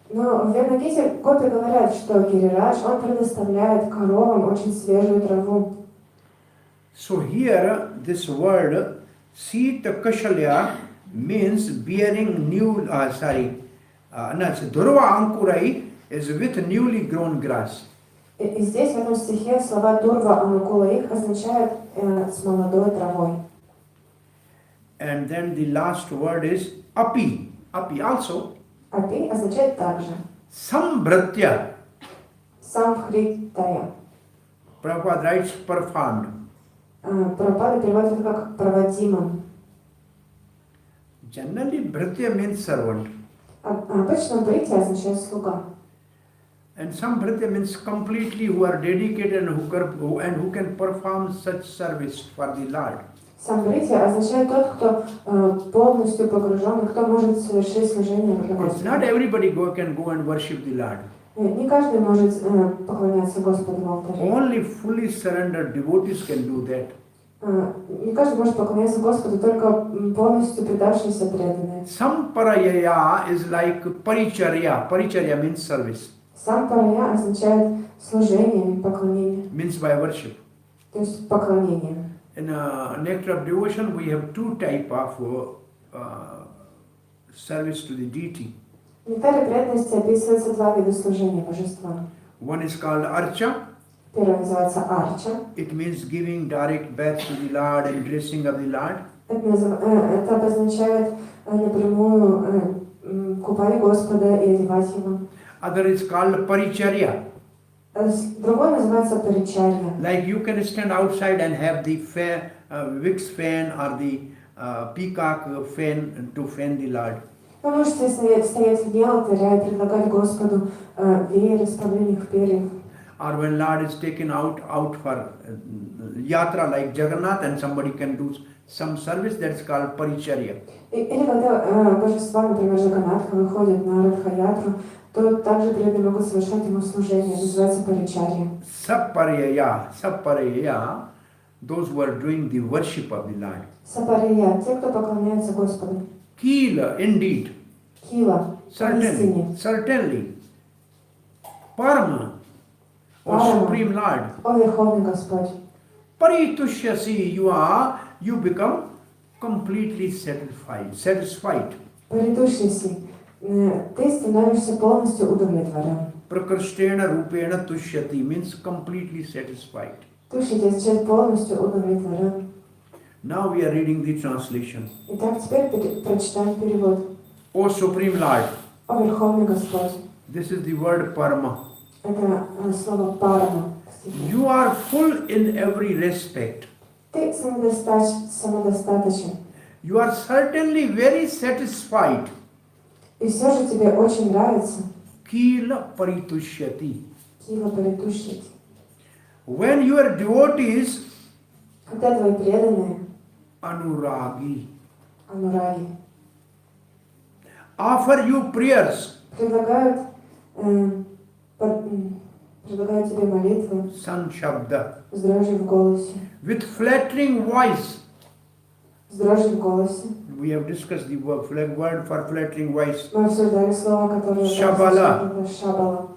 Speaker 3: Но в Венагите гопи говорят, что Гирирадж, он предоставляет коровам очень свежую траву.
Speaker 1: So here this word Sita Kashalya means bearing new, Dhurva Ankurai is with newly grown grass.
Speaker 3: И здесь, в этом стихе, слова Дурва Анукулаих означают с молодой травой.
Speaker 1: And then the last word is Api. Api also.
Speaker 3: Апи означает также.
Speaker 1: Sambhratya.
Speaker 3: Самхритая.
Speaker 1: Prabhupada writes performed.
Speaker 3: Прабхупада переводит это как проводимым.
Speaker 1: Generally, Bhratya means servant.
Speaker 3: Обычно бритья означает слуга.
Speaker 1: And Sambhratya means completely who are dedicated and who can perform such service for the Lord.
Speaker 3: Самбритья означает тот, кто полностью погружен, и кто может совершить служение для
Speaker 1: It's
Speaker 3: Господа.
Speaker 1: not everybody can go and worship the Lord.
Speaker 3: Не каждый может поклоняться Господу в алтаре.
Speaker 1: Only fully surrendered devotees can do that.
Speaker 3: Не каждый может поклоняться Господу, только полностью предавшиеся преданные.
Speaker 1: Samparayaya is like paricharya. Paricharya means service.
Speaker 3: Сампарая означает служение, поклонение.
Speaker 1: Means by worship.
Speaker 3: То есть поклонение.
Speaker 1: In Nectar of Devotion, we have two types of service to the deity.
Speaker 3: В нектаре преданности описываются два вида служения божествам.
Speaker 1: One is called Archa.
Speaker 3: Первое называется арча.
Speaker 1: It means giving direct bath to the Lord and dressing of the Lord.
Speaker 3: Это обозначает напрямую купать Господа и одевать Его.
Speaker 1: Other is called Paricharya.
Speaker 3: Другой называется паричарья.
Speaker 1: Like you can stand outside and have the Vicks fan or the peacock fan to fan the Lord.
Speaker 3: Вы можете стоять вне алтаря и предлагать Господу веер из павлиньих перьев.
Speaker 1: Or when Lord is taken out for yatra like Jagannath and somebody can do some service, that's called Paricharya.
Speaker 3: Или когда божества, например, Джаганнатха, выходят на Радха-ятру, то также преданные могут совершать ему служение, называется паричарья.
Speaker 1: Sapparaya, those who are doing the worship of the Lord.
Speaker 3: Сапария, те, кто поклоняется Господу.
Speaker 1: Kila, indeed.
Speaker 3: Кила, поистине.
Speaker 1: Certainly. Parma, or
Speaker 3: Parma.
Speaker 1: Supreme Lord.
Speaker 3: О Верховный Господь.
Speaker 1: Paritushyasi, you become completely satisfied.
Speaker 3: Паритушьяси, ты становишься полностью удовлетворен.
Speaker 1: Prakrishtena rupena tushyati means completely satisfied.
Speaker 3: Тушить означает полностью удовлетворен.
Speaker 1: Now we are reading the translation.
Speaker 3: Итак, теперь прочитаем перевод.
Speaker 1: O Supreme Lord,
Speaker 3: О Верховный Господь.
Speaker 1: this is the word Parma.
Speaker 3: Это слово парама.
Speaker 1: You are full in every respect.
Speaker 3: Ты самодостаточен.
Speaker 1: You are certainly very satisfied.
Speaker 3: И все же тебе очень нравится.
Speaker 1: Kila paritushyati.
Speaker 3: Кила паритушьяти.
Speaker 1: When your devotees
Speaker 3: Когда твои преданные,
Speaker 1: anuragi
Speaker 3: анураги,
Speaker 1: offer you prayers,
Speaker 3: предлагают тебе молитвы
Speaker 1: sanshabda,
Speaker 3: с дрожью в голосе.
Speaker 1: with flattering voice.
Speaker 3: С дрожью в голосе.
Speaker 1: We have discussed the word for flattering voice.
Speaker 3: Мы обсуждали слова, которые
Speaker 1: Шабала.
Speaker 3: Шабала.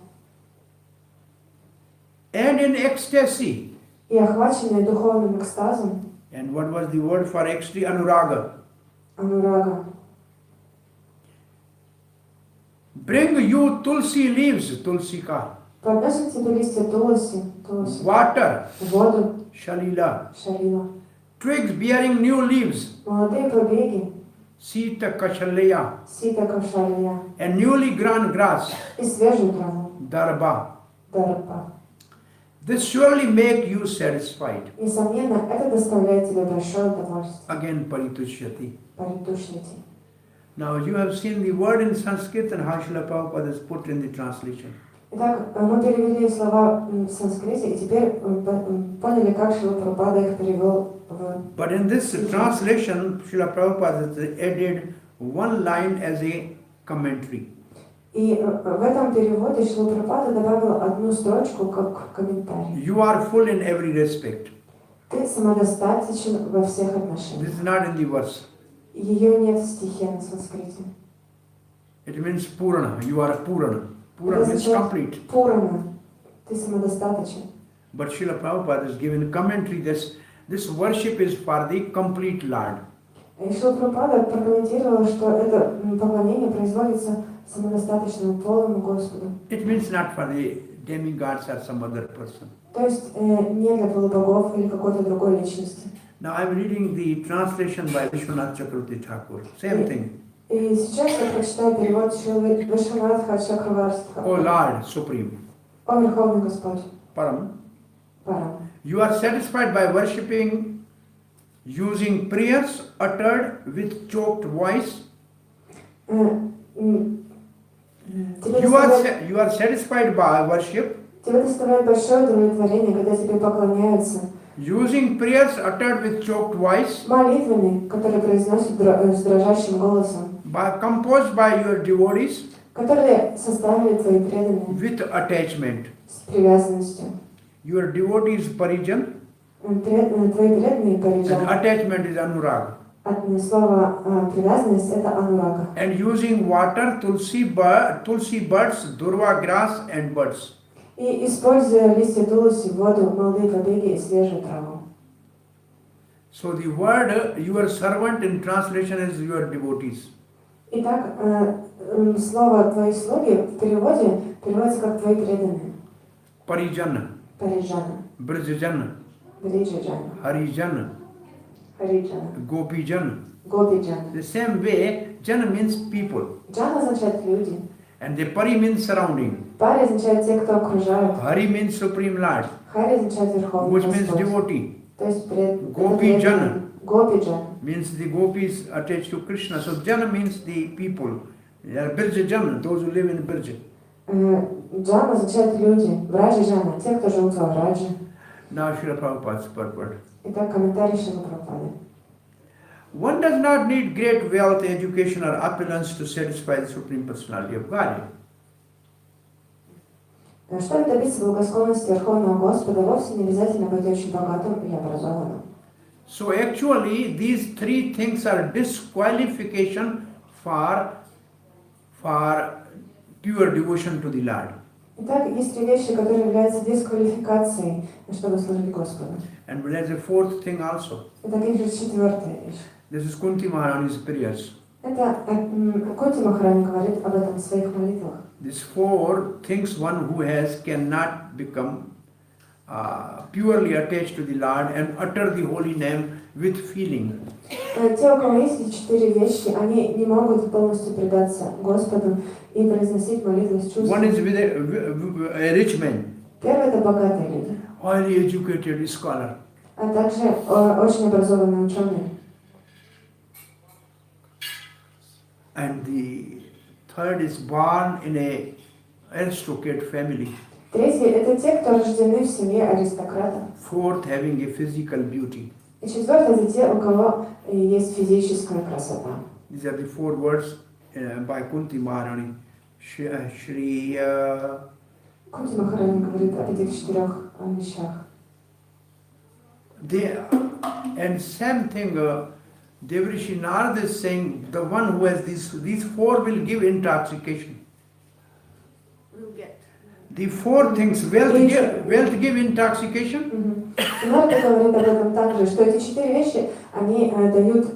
Speaker 1: And in ecstasy.
Speaker 3: И охваченные духовным экстазом,
Speaker 1: And what was the word for ecstasy? Anuraga.
Speaker 3: анурага.
Speaker 1: Bring you tulsi leaves, tulsi ka.
Speaker 3: Подносим тебе листья туласи,
Speaker 1: Water,
Speaker 3: воду,
Speaker 1: shalila.
Speaker 3: шалила.
Speaker 1: Twigs bearing new leaves,
Speaker 3: Молодые побеги,
Speaker 1: sita kashaleya.
Speaker 3: сита кавшалия.
Speaker 1: And newly grown grass,
Speaker 3: И свежую траву,
Speaker 1: darba.
Speaker 3: дарпа.
Speaker 1: This surely make you satisfied.
Speaker 3: Несомненно, это доставляет тебе большое удовольствие.
Speaker 1: Again, paritushyati.
Speaker 3: Паритушнити.
Speaker 1: Now you have seen the word in Sanskrit and how Srila Prabhupada has put in the translation.
Speaker 3: Итак, мы перевели слова в санскрите и теперь поняли, как Шрила Прабхупада их перевел в...
Speaker 1: But in this translation, Srila Prabhupada has added one line as a commentary.
Speaker 3: И в этом переводе Шрила Прабхупада добавил одну строчку как комментарий.
Speaker 1: You are full in every respect.
Speaker 3: Ты самодостаточен во всех отношениях.
Speaker 1: This is not in the verse.
Speaker 3: Ее нет в стихе на санскрите.
Speaker 1: It means Purana. You are Purana. Purana means complete.
Speaker 3: Пурана. Ты самодостаточен.
Speaker 1: But Srila Prabhupada has given a commentary that this worship is for the complete Lord.
Speaker 3: И Шрила Прабхупада прокомментировал, что это поклонение производится самодостаточному полному Господу.
Speaker 1: It means not for the demigods or some other person.
Speaker 3: То есть не для полубогов или какой-то другой личности.
Speaker 1: Now I am reading the translation by Vishwanath Chakravarti Thakur. Same thing.
Speaker 3: И сейчас я прочитаю перевод Шрилы Вишванатха Чакраварти
Speaker 1: O
Speaker 3: Тхакура.
Speaker 1: Lord Supreme,
Speaker 3: О Верховный Господь,
Speaker 1: Param,
Speaker 3: Парам.
Speaker 1: you are satisfied by worshipping using prayers uttered with choked voice. You are satisfied by worship
Speaker 3: Тебе доставляет большое удовлетворение, когда тебе поклоняются
Speaker 1: using prayers uttered with choked voice,
Speaker 3: молитвами, которые произносят с дрожащим голосом,
Speaker 1: composed by your devotees
Speaker 3: которые составили твои преданные
Speaker 1: with attachment.
Speaker 3: с привязанностью.
Speaker 1: Your devotees Parijan
Speaker 3: Твои преданные
Speaker 1: and
Speaker 3: париджан.
Speaker 1: attachment is Anurag.
Speaker 3: Слово привязанность это анурага.
Speaker 1: And using water, tulsi buds, durva grass and buds.
Speaker 3: И используя листья туласи, воду, молодые побеги и свежую траву.
Speaker 1: So the word your servant in translation is your devotees.
Speaker 3: Итак, слово «твои слуги» в переводе переводится как «твои преданные».
Speaker 1: Parijana,
Speaker 3: Париджана,
Speaker 1: Brijajana,
Speaker 3: Бриджаджана,
Speaker 1: Harijana,
Speaker 3: Хариджана,
Speaker 1: Gopijana.
Speaker 3: Гопиджана.
Speaker 1: The same way, Jana means people
Speaker 3: Джана означает «люди».
Speaker 1: and the Pari means surrounding.
Speaker 3: Пари означает «те, кто окружают».
Speaker 1: Hari means Supreme Lord,
Speaker 3: Хари означает «верховный
Speaker 1: which means
Speaker 3: Господь».
Speaker 1: devotee.
Speaker 3: То есть
Speaker 1: Гопиджана.
Speaker 3: Гопиджана.
Speaker 1: Means the gopis attached to Krishna. So Jana means the people. They are Birjajana, those who live in Birja.
Speaker 3: Джана означает «люди». Враджи Джана, те, кто живут во Враджи.
Speaker 1: Now Srila Prabhupada's purport.
Speaker 3: Итак, комментарий Шрилы Прабхупады.
Speaker 1: One does not need great wealth, education or opulence to satisfy the Supreme Personality of Godhead.
Speaker 3: Чтобы добиться благосклонности Верховного Господа, вовсе не обязательно быть очень богатым или образованным.
Speaker 1: So actually these three things are disqualification for pure devotion to the Lord.
Speaker 3: Итак, есть три вещи, которые являются дисквалификацией, чтобы служить Господу.
Speaker 1: And there's a fourth thing also.
Speaker 3: И таких же четвертая вещь.
Speaker 1: This is Kunti Maharani's prayers.
Speaker 3: Это Кунти Махарани говорит об этом в своих молитвах.
Speaker 1: These four things one who has cannot become purely attached to the Lord and utter the holy name with feeling.
Speaker 3: Те, у кого есть эти четыре вещи, они не могут полностью предаться Господу и произносить молитвы с чувством.
Speaker 1: One is with a rich man,
Speaker 3: Первое – это богатые люди,
Speaker 1: highly educated scholar.
Speaker 3: а также очень образованные ученые.
Speaker 1: And the third is born in a aristocrat family.
Speaker 3: Третье – это те, кто рождены в семье аристократов.
Speaker 1: Fourth, having a physical beauty.
Speaker 3: И четвертое – это те, у кого есть физическая красота.
Speaker 1: These are the four words by Kunti Maharani. Shastriya.
Speaker 3: Кунти Махарани говорит об этих четырех вещах.
Speaker 1: And same thing, Devrishi Narada is saying the one who has these four will give intoxication. The four things, wealth give intoxication.
Speaker 3: Нарада говорит об этом также, что эти четыре вещи, они дают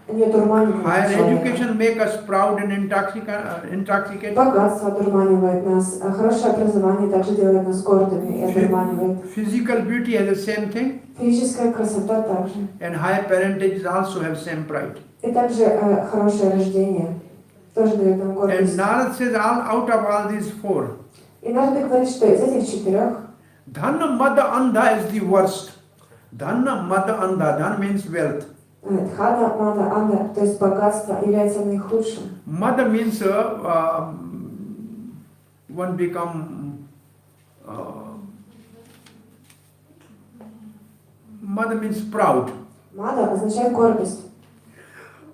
Speaker 3: Они одурманивают
Speaker 1: Higher
Speaker 3: человека.
Speaker 1: education make us proud and intoxicated.
Speaker 3: Богатство одурманивает нас. Хорошее образование также делает нас гордыми и одурманивает.
Speaker 1: Physical beauty has the same thing.
Speaker 3: Физическая красота также.
Speaker 1: And high parentage also have same pride.
Speaker 3: И также хорошее рождение тоже дает нам
Speaker 1: And
Speaker 3: гордость.
Speaker 1: Narad says out of all these four,
Speaker 3: И Нарада говорит, что из этих 4
Speaker 1: Dhanna Mada Andha is the worst. Dhanna Mada Andha, Dhan means wealth.
Speaker 3: Дхана, Мада, Анда, то есть богатство, является наихудшим.
Speaker 1: Mada means one become Mada means proud.
Speaker 3: Мада означает гордость.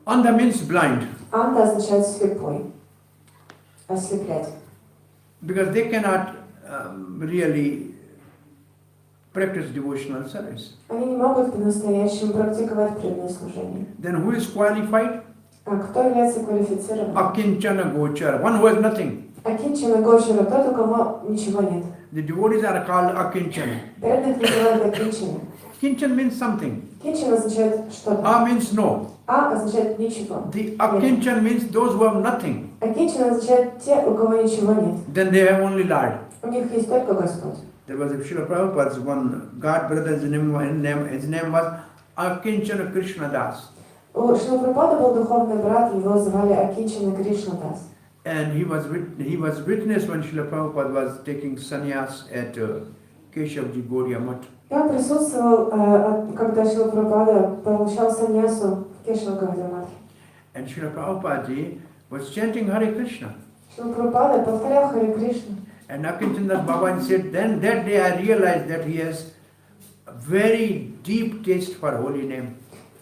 Speaker 1: Andha means blind.
Speaker 3: Анда означает слепой. Ослеплять.
Speaker 1: Because they cannot really practice devotional service.
Speaker 3: Они не могут по-настоящему практиковать преданное служение.
Speaker 1: Then who is qualified?
Speaker 3: А кто является квалифицированным?
Speaker 1: Akinchana Gochara, one who has nothing.
Speaker 3: Акинчана Гошера, тот, у кого ничего нет.
Speaker 1: The devotees are called Akinchana.
Speaker 3: Преданных называют Акинчана.
Speaker 1: Kinchan means something.
Speaker 3: Кинчан означает что-то.
Speaker 1: A means no.
Speaker 3: А означает ничего.
Speaker 1: The Akinchan means those who have nothing.
Speaker 3: Акинчан означает те, у кого ничего нет.
Speaker 1: Then they have only Lord.
Speaker 3: У них есть только Господь.
Speaker 1: There was a Srila Prabhupada's one god brother, his name was Akinchana Krishna Das.
Speaker 3: У Шрила Прабхупады был духовный брат, его звали Акинчана Кришнадас.
Speaker 1: And he was witness when Srila Prabhupada was taking sannyas at Keshavji Gaudiya Math.
Speaker 3: И он присутствовал, когда Шрила Прабхупада получал саньясу в Кешава-Гаудия-Матхе.
Speaker 1: And Srila Prabhupada was chanting Hare Krishna.
Speaker 3: Шрила Прабхупада повторял Харе Кришну.
Speaker 1: And Akinchana Baba said, then that day I realized that he has a very deep taste for holy name.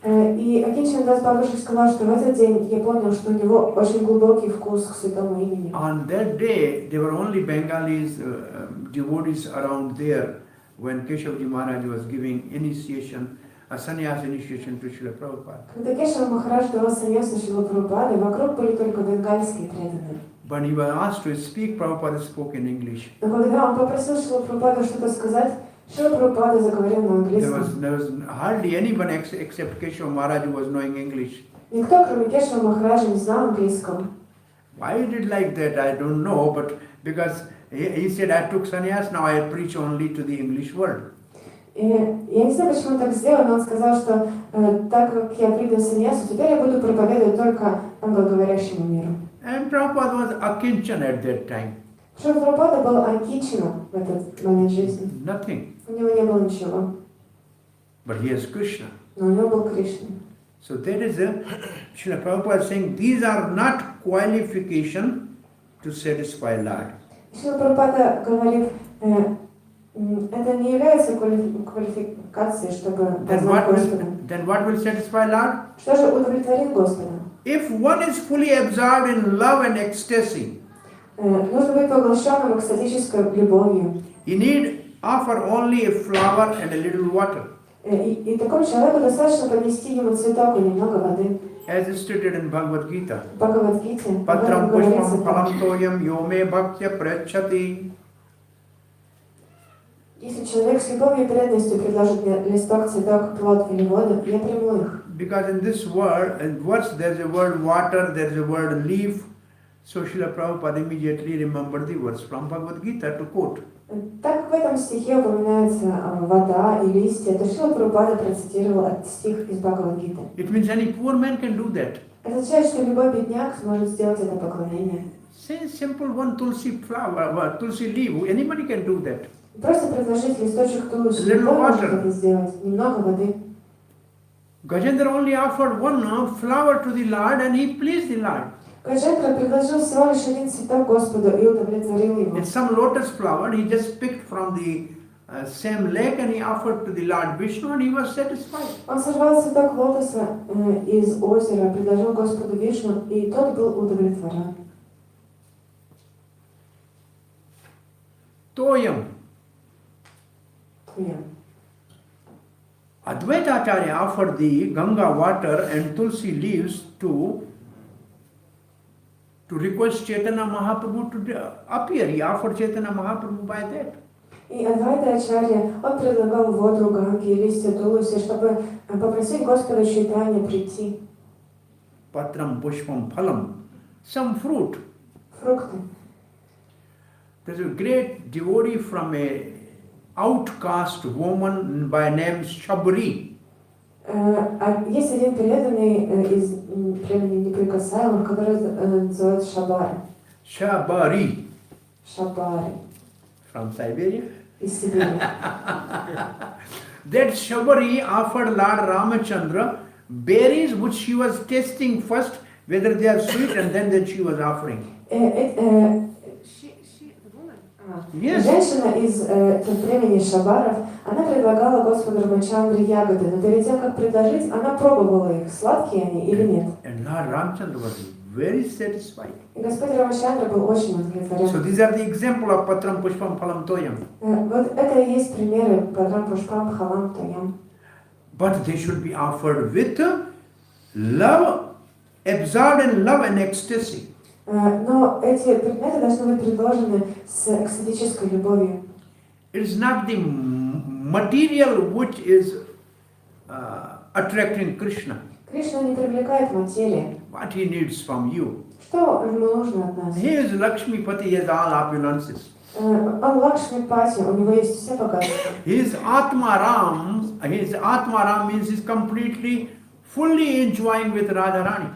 Speaker 3: И Акинчан Дас Бабушек сказал, что в этот день я понял, что у него очень глубокий вкус к святому имени.
Speaker 1: On that day, there were only Bengalis, devotees around there when Keshavji Maharaj was giving initiation, a sannyas initiation to Srila Prabhupada.
Speaker 3: Когда Кешава Махарадж давал саньясу Шрила Прабхупаде, вокруг были только бенгальские преданные.
Speaker 1: When he was asked to speak, Prabhupada spoke in English.
Speaker 3: Но когда он попросил Шрила Прабхупаду что-то сказать, Шрила Прабхупада заговорил на английском.
Speaker 1: There was hardly anyone except Keshava Maharaj who was knowing English.
Speaker 3: Никто, кроме Кешава Махараджа, не знал английского.
Speaker 1: Why he did like that, I don't know, but because he said, I took sannyas, now I preach only to the English world.
Speaker 3: И я не знаю, почему он так сделал, но он сказал, что так как я принял саньясу, теперь я буду проповедовать только англоговорящему миру.
Speaker 1: And Prabhupada was Akinchan at that time.
Speaker 3: Шрила Прабхупада был Акинчаном в этот момент жизни.
Speaker 1: Nothing.
Speaker 3: У него не было ничего,
Speaker 1: But he has Krishna.
Speaker 3: но у него был Кришна.
Speaker 1: So that is Srila Prabhupada saying, these are not qualification to satisfy Lord.
Speaker 3: Шрила Прабхупада говорит, это не является квалификацией, чтобы познать Господа.
Speaker 1: Then what will satisfy Lord?
Speaker 3: Что же удовлетворит Господа?
Speaker 1: If one is fully absorbed in love and ecstasy,
Speaker 3: Нужно быть поглощенным экстатической любовью.
Speaker 1: he need offer only a flower and a little water.
Speaker 3: И такому человеку достаточно поднести ему цветок и немного воды.
Speaker 1: As stated in Bhagavad Gita.
Speaker 3: В Бхагавад-гите
Speaker 1: Patram
Speaker 3: говорится
Speaker 1: pushpam
Speaker 3: так.
Speaker 1: phalam toyam yome bhaktya prachati.
Speaker 3: Если человек с любовью и преданностью предложит мне листок, цветок, плод или воду, я приму их.
Speaker 1: Because in this word, in verse there's a word water, there's a word leaf. So Srila Prabhupada immediately remembered the verse from Bhagavad Gita to quote.
Speaker 3: Так как в этом стихе упоминается вода и листья, то Шрила Прабхупада процитировал этот стих из Бхагавад-гиты.
Speaker 1: It means any poor man can do that.
Speaker 3: Это означает, что любой бедняк сможет сделать это поклонение.
Speaker 1: Say simple one tulsi flower, tulsi leaf, anybody can do that.
Speaker 3: Просто предложить листочек тулуши,
Speaker 1: Little
Speaker 3: любой может
Speaker 1: water.
Speaker 3: это сделать, немного воды.
Speaker 1: Gajendra only offered one flower to the Lord and he pleased the Lord.
Speaker 3: Гаджендра предложил всего лишь один цветок Господу и удовлетворил его.
Speaker 1: It's some lotus flower he just picked from the same lake and he offered to the Lord Vishnu and he was satisfied.
Speaker 3: Он сорвал цветок лотоса из озера, предложил Господу Вишну, и тот был удовлетворен.
Speaker 1: Toyam.
Speaker 3: Твоя.
Speaker 1: Advaita Acharya offered the Ganga water and tulsi leaves to request Chaitanya Mahaprabhu to appear. He offered Chaitanya Mahaprabhu by that.
Speaker 3: И Адвайта Ачарья, он предлагал воду, ганги и листья тулуси, чтобы попросить Господа Чайтанья прийти.
Speaker 1: patram pushpam phalam, some fruit.
Speaker 3: фрукты.
Speaker 1: There's a great devotee from a outcast woman by name Shabri.
Speaker 3: Есть один преданный из племени неприкасаемых, который называется Шабари.
Speaker 1: Shabari
Speaker 3: Шабари.
Speaker 1: from Siberia.
Speaker 3: Из Сибири.
Speaker 1: That Shabari offered Lord Ramachandra berries which she was tasting first whether they are sweet and then she was offering. Yes.
Speaker 3: Женщина из племени Шабаров, она предлагала Господу Рамачандре ягоды, но перед тем, как предложить, она пробовала их, сладкие они или нет.
Speaker 1: And Lord Ramachandra was very satisfied.
Speaker 3: И Господь Рамачандра был очень удовлетворен.
Speaker 1: So these are the example of patram pushpam phalam toyam.
Speaker 3: Вот это и есть примеры Бхадрам Пушпам Пхалам Тоям.
Speaker 1: But they should be offered with love, absorbed in love and ecstasy.
Speaker 3: Но эти предметы должны быть предложены с экстатической любовью.
Speaker 1: It is not the material which is attracting Krishna.
Speaker 3: Кришна не привлекает материя.
Speaker 1: What he needs from you.
Speaker 3: Что ему нужно от нас?
Speaker 1: He is Lakshmi Pati, he has all opulences.
Speaker 3: Он Лакшми Пати, у него есть все богатства.
Speaker 1: His Atmaram means he is completely, fully enjoying with Radharani.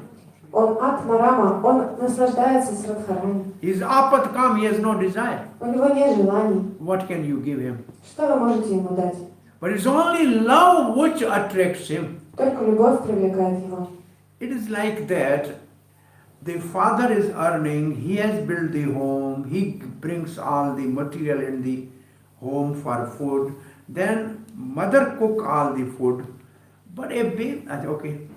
Speaker 3: Он Атмарама, он наслаждается с Радхарани.
Speaker 1: His Apatkam, he has no desire.
Speaker 3: У него нет желаний.
Speaker 1: What can you give him?
Speaker 3: Что вы можете ему дать?
Speaker 1: But it's only love which attracts him.
Speaker 3: Только любовь привлекает его.
Speaker 1: It is like that. The father is earning, he has built the home, he brings all the material in the home for food. Then mother cook all the food. But a baby, okay.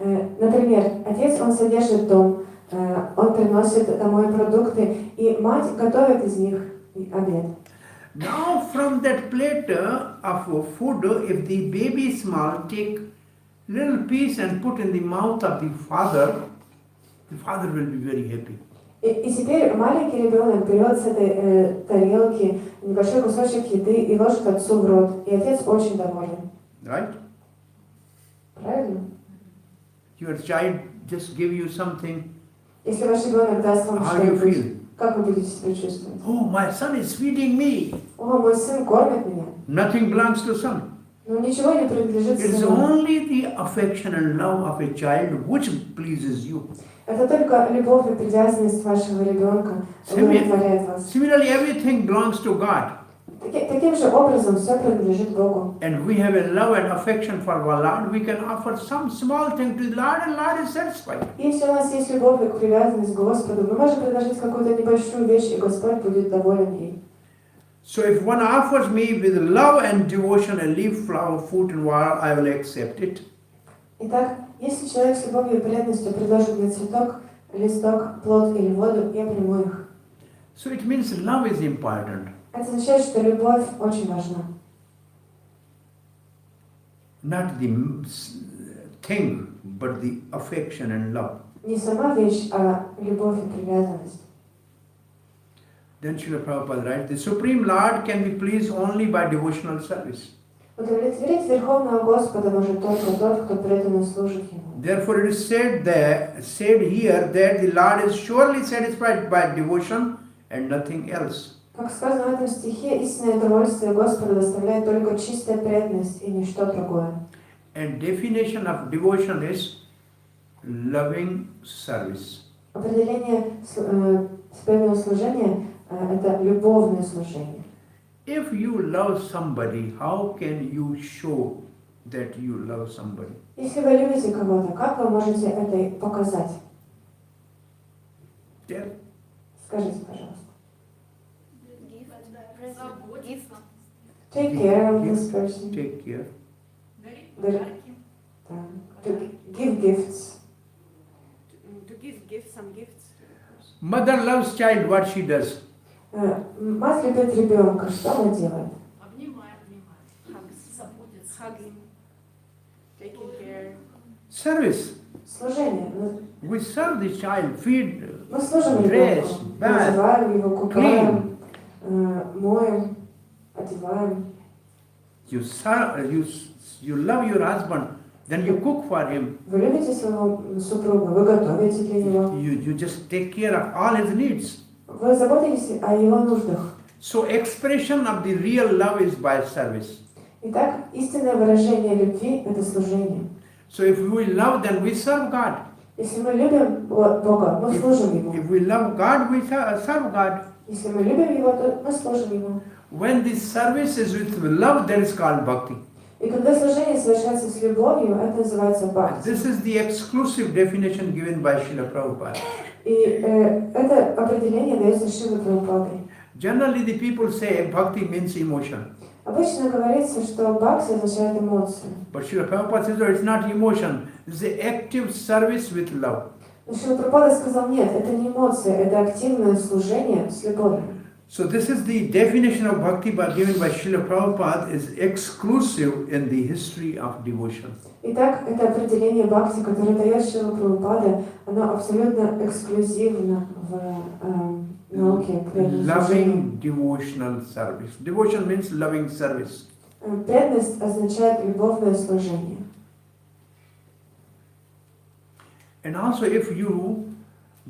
Speaker 3: Например, отец, он содержит дом, он приносит домой продукты, и мать готовит из них обед.
Speaker 1: Now from that plate of food, if the baby is small, take little piece and put in the mouth of the father will be very happy.
Speaker 3: И теперь маленький ребенок берет с этой тарелки небольшой кусочек еды и ложит отцу в рот, и отец очень доволен.
Speaker 1: Right?
Speaker 3: Правильно?
Speaker 1: Your child just give you something.
Speaker 3: Если ваш ребенок даст вам
Speaker 1: How you
Speaker 3: что-нибудь,
Speaker 1: feel?
Speaker 3: как вы будете себя чувствовать?
Speaker 1: Oh, my son is feeding me.
Speaker 3: О, мой сын кормит меня.
Speaker 1: Nothing belongs to son.
Speaker 3: Но ничего не принадлежит
Speaker 1: It's
Speaker 3: сыну.
Speaker 1: only the affection and love of a child which pleases you.
Speaker 3: Это только любовь и привязанность вашего ребенка удовлетворяет вас.
Speaker 1: Similarly, everything belongs to God.
Speaker 3: Таким же образом все принадлежит Богу.
Speaker 1: And we have a love and affection for our Lord. We can offer some small thing to the Lord and Lord is satisfied.
Speaker 3: Если у нас есть любовь и привязанность к Господу, мы можем предложить какую-то небольшую вещь, и Господь будет доволен ей.
Speaker 1: So if one offers me with love and devotion a leaf, flower, fruit and water, I will accept it.
Speaker 3: Итак, если человек с любовью и преданностью предложит мне цветок, листок, плод или воду, я приму их.
Speaker 1: So it means love is important.
Speaker 3: Это означает, что любовь очень важна.
Speaker 1: Not the thing, but the affection and love.
Speaker 3: Не сама вещь, а любовь и привязанность.
Speaker 1: Then Srila Prabhupada writes, the Supreme Lord can be pleased only by devotional service.
Speaker 3: Удовлетворить Верховного Господа может только тот, кто преданно служит Ему.
Speaker 1: Therefore it is said here that the Lord is surely satisfied by devotion and nothing else.
Speaker 3: Как сказано в этом стихе, истинное удовольствие Господа доставляет только чистая преданность и ничто другое.
Speaker 1: And definition of devotion is loving service.
Speaker 3: Определение преданного служения – это любовное служение.
Speaker 1: If you love somebody, how can you show that you love somebody?
Speaker 3: Если вы любите кого-то, как вы можете это показать? Скажите, пожалуйста. Take care of this person.
Speaker 1: Take care.
Speaker 3: To give gifts.
Speaker 4: To give some gifts to the person.
Speaker 1: Mother loves child, what she does?
Speaker 3: Мать любит ребенка, что она делает?
Speaker 4: Обнимает. Заботится. Hugging. Taking care.
Speaker 1: Service.
Speaker 3: Служение.
Speaker 1: We serve the child, feed,
Speaker 3: Мы служим
Speaker 1: dress,
Speaker 3: ребенку.
Speaker 1: bath,
Speaker 3: Одеваем его,
Speaker 1: clean.
Speaker 3: купаем, моем, одеваем.
Speaker 1: You love your husband then you cook for him.
Speaker 3: Вы любите своего супруга, вы готовите для него,
Speaker 1: You just take care of all his needs.
Speaker 3: вы заботитесь о его нуждах.
Speaker 1: So expression of the real love is by service.
Speaker 3: Итак, истинное выражение любви – это служение.
Speaker 1: So if we love, then we serve God.
Speaker 3: Если мы любим Бога, мы служим Ему.
Speaker 1: If we love God, we serve God.
Speaker 3: Если мы любим Его, то мы служим Ему.
Speaker 1: When this service is with love, that is called bhakti.
Speaker 3: И когда служение совершается с любовью, это называется бхакти.
Speaker 1: This is the exclusive definition given by Srila Prabhupada.
Speaker 3: И это определение дается Шрилой Прабхупадой.
Speaker 1: Generally, the people say bhakti means emotion.
Speaker 3: Обычно говорится, что бхакти означает эмоцию.
Speaker 1: But Srila Prabhupada says, oh, it's not emotion, it's the active service with love.
Speaker 3: Но Шрила Прабхупада сказал, нет, это не эмоция, это активное служение с любовью.
Speaker 1: So this is the definition of bhakti given by Srila Prabhupada is exclusive in the history of devotion.
Speaker 3: Итак, это определение бхакти, которое дает Шрила Прабхупада, оно абсолютно эксклюзивно в науке преданного служения.
Speaker 1: Loving devotional service. Devotion means loving service.
Speaker 3: Преданность означает любовное служение.
Speaker 1: And also if you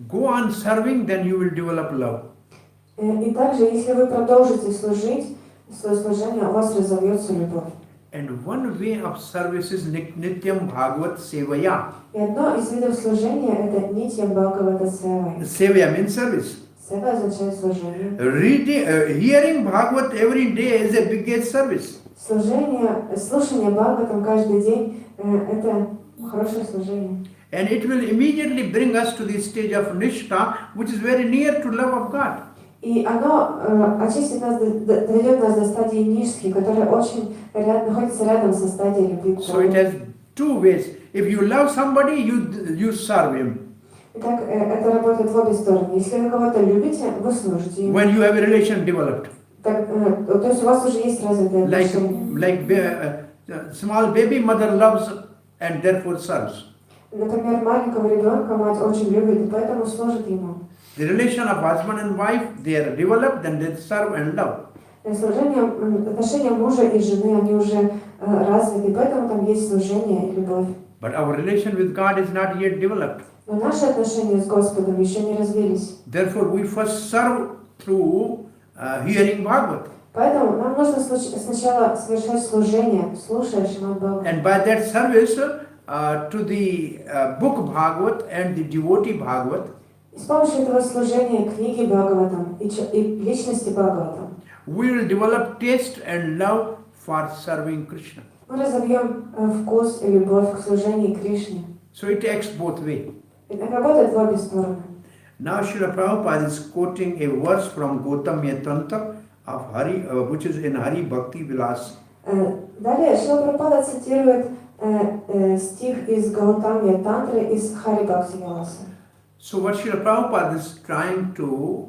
Speaker 1: go on serving, then you will develop love.
Speaker 3: И также, если вы продолжите служить, свое служение, у вас разовьется любовь.
Speaker 1: And one way of service is Nityam Bhagavat Sevaya.
Speaker 3: И одно из видов служения – это Нитьям Бхагавата Севая.
Speaker 1: Sevaya means service.
Speaker 3: Сева означает служение.
Speaker 1: Hearing Bhagavat every day is a biggest service.
Speaker 3: Слушание Бхагаватам каждый день – это хорошее служение.
Speaker 1: And it will immediately bring us to the stage of Nishtha, which is very near to love of God.
Speaker 3: И оно очистит нас, доведет нас до стадии нишки, которая очень находится рядом со стадией любви к
Speaker 1: So it
Speaker 3: Богу.
Speaker 1: has two ways. If you love somebody, you serve him.
Speaker 3: Итак, это работает в обе стороны. Если вы кого-то любите, вы служите ему.
Speaker 1: When you have a relation developed.
Speaker 3: То есть у вас уже есть развитые отношения.
Speaker 1: Like small baby mother loves and therefore serves.
Speaker 3: Например, маленького ребенка мать очень любит, и поэтому служит ему.
Speaker 1: The relation of husband and wife, they are developed, then they serve and love.
Speaker 3: Отношения мужа и жены, они уже развиты, поэтому там есть служение и любовь.
Speaker 1: But our relation with God is not yet developed.
Speaker 3: Но наши отношения с Господом еще не развились.
Speaker 1: Therefore, we first serve through hearing Bhagavat.
Speaker 3: Поэтому нам нужно сначала совершать служение, слушая Шримад Бхагаватам.
Speaker 1: And by that service to the book Bhagavat and the devotee Bhagavat,
Speaker 3: И с помощью этого служения книги Бхагаватам и личности Бхагаватам
Speaker 1: we will develop taste and love for serving Krishna.
Speaker 3: мы разовьем вкус и любовь к служению Кришне.
Speaker 1: So it acts both ways.
Speaker 3: Это работает в обе стороны.
Speaker 1: Now Srila Prabhupada is quoting a verse from Gautamya Tantra of Hari, which is in Hari Bhakti Vilas.
Speaker 3: Далее Шрила Прабхупада цитирует стих из Гаутамья Тантры из Хари Бхакти Виласа.
Speaker 1: So what Srila Prabhupada is trying to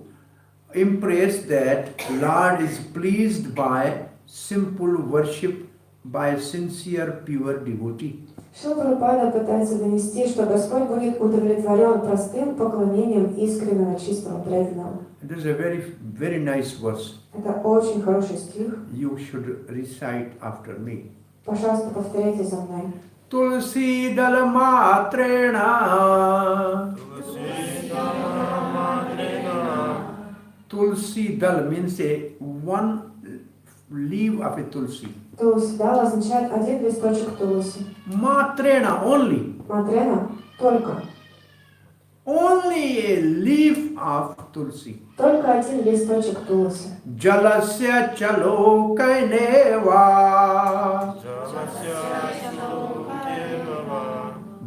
Speaker 1: impress that Lord is pleased by simple worship by a sincere, pure devotee.
Speaker 3: Шрила Прабхупада пытается донести, что Господь будет удовлетворен простым поклонением искреннего, чистого, преданного.
Speaker 1: It is a very, very nice verse.
Speaker 3: Это очень хороший стих.
Speaker 1: You should recite after me.
Speaker 3: Пожалуйста, повторяйте за мной.
Speaker 1: Tulsi dal matrena. Tulsi dal means a one leaf of a tulsi.
Speaker 3: Тулси дал означает один листочек тулси.
Speaker 1: Matrena only.
Speaker 3: Матрена только.
Speaker 1: Only a leaf of tulsi.
Speaker 3: Только один листочек тулси.
Speaker 1: Jalasya chalo kaineva.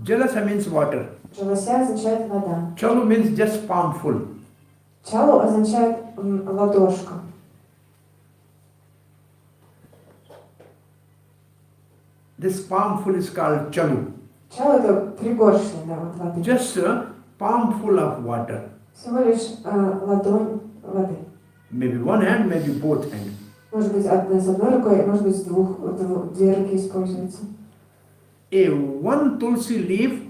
Speaker 1: Jalasa means water.
Speaker 3: Джалася означает вода.
Speaker 1: Chalo means just palmful.
Speaker 3: Чалу означает ладошка.
Speaker 1: This palmful is called chalu.
Speaker 3: Чалу это пригоршня, да, вот воды.
Speaker 1: Just a palmful of water.
Speaker 3: Всего лишь ладонь воды.
Speaker 1: Maybe one hand, maybe both hands.
Speaker 3: Может быть, с одной рукой, может быть, две руки используются.
Speaker 1: A one tulsi leaf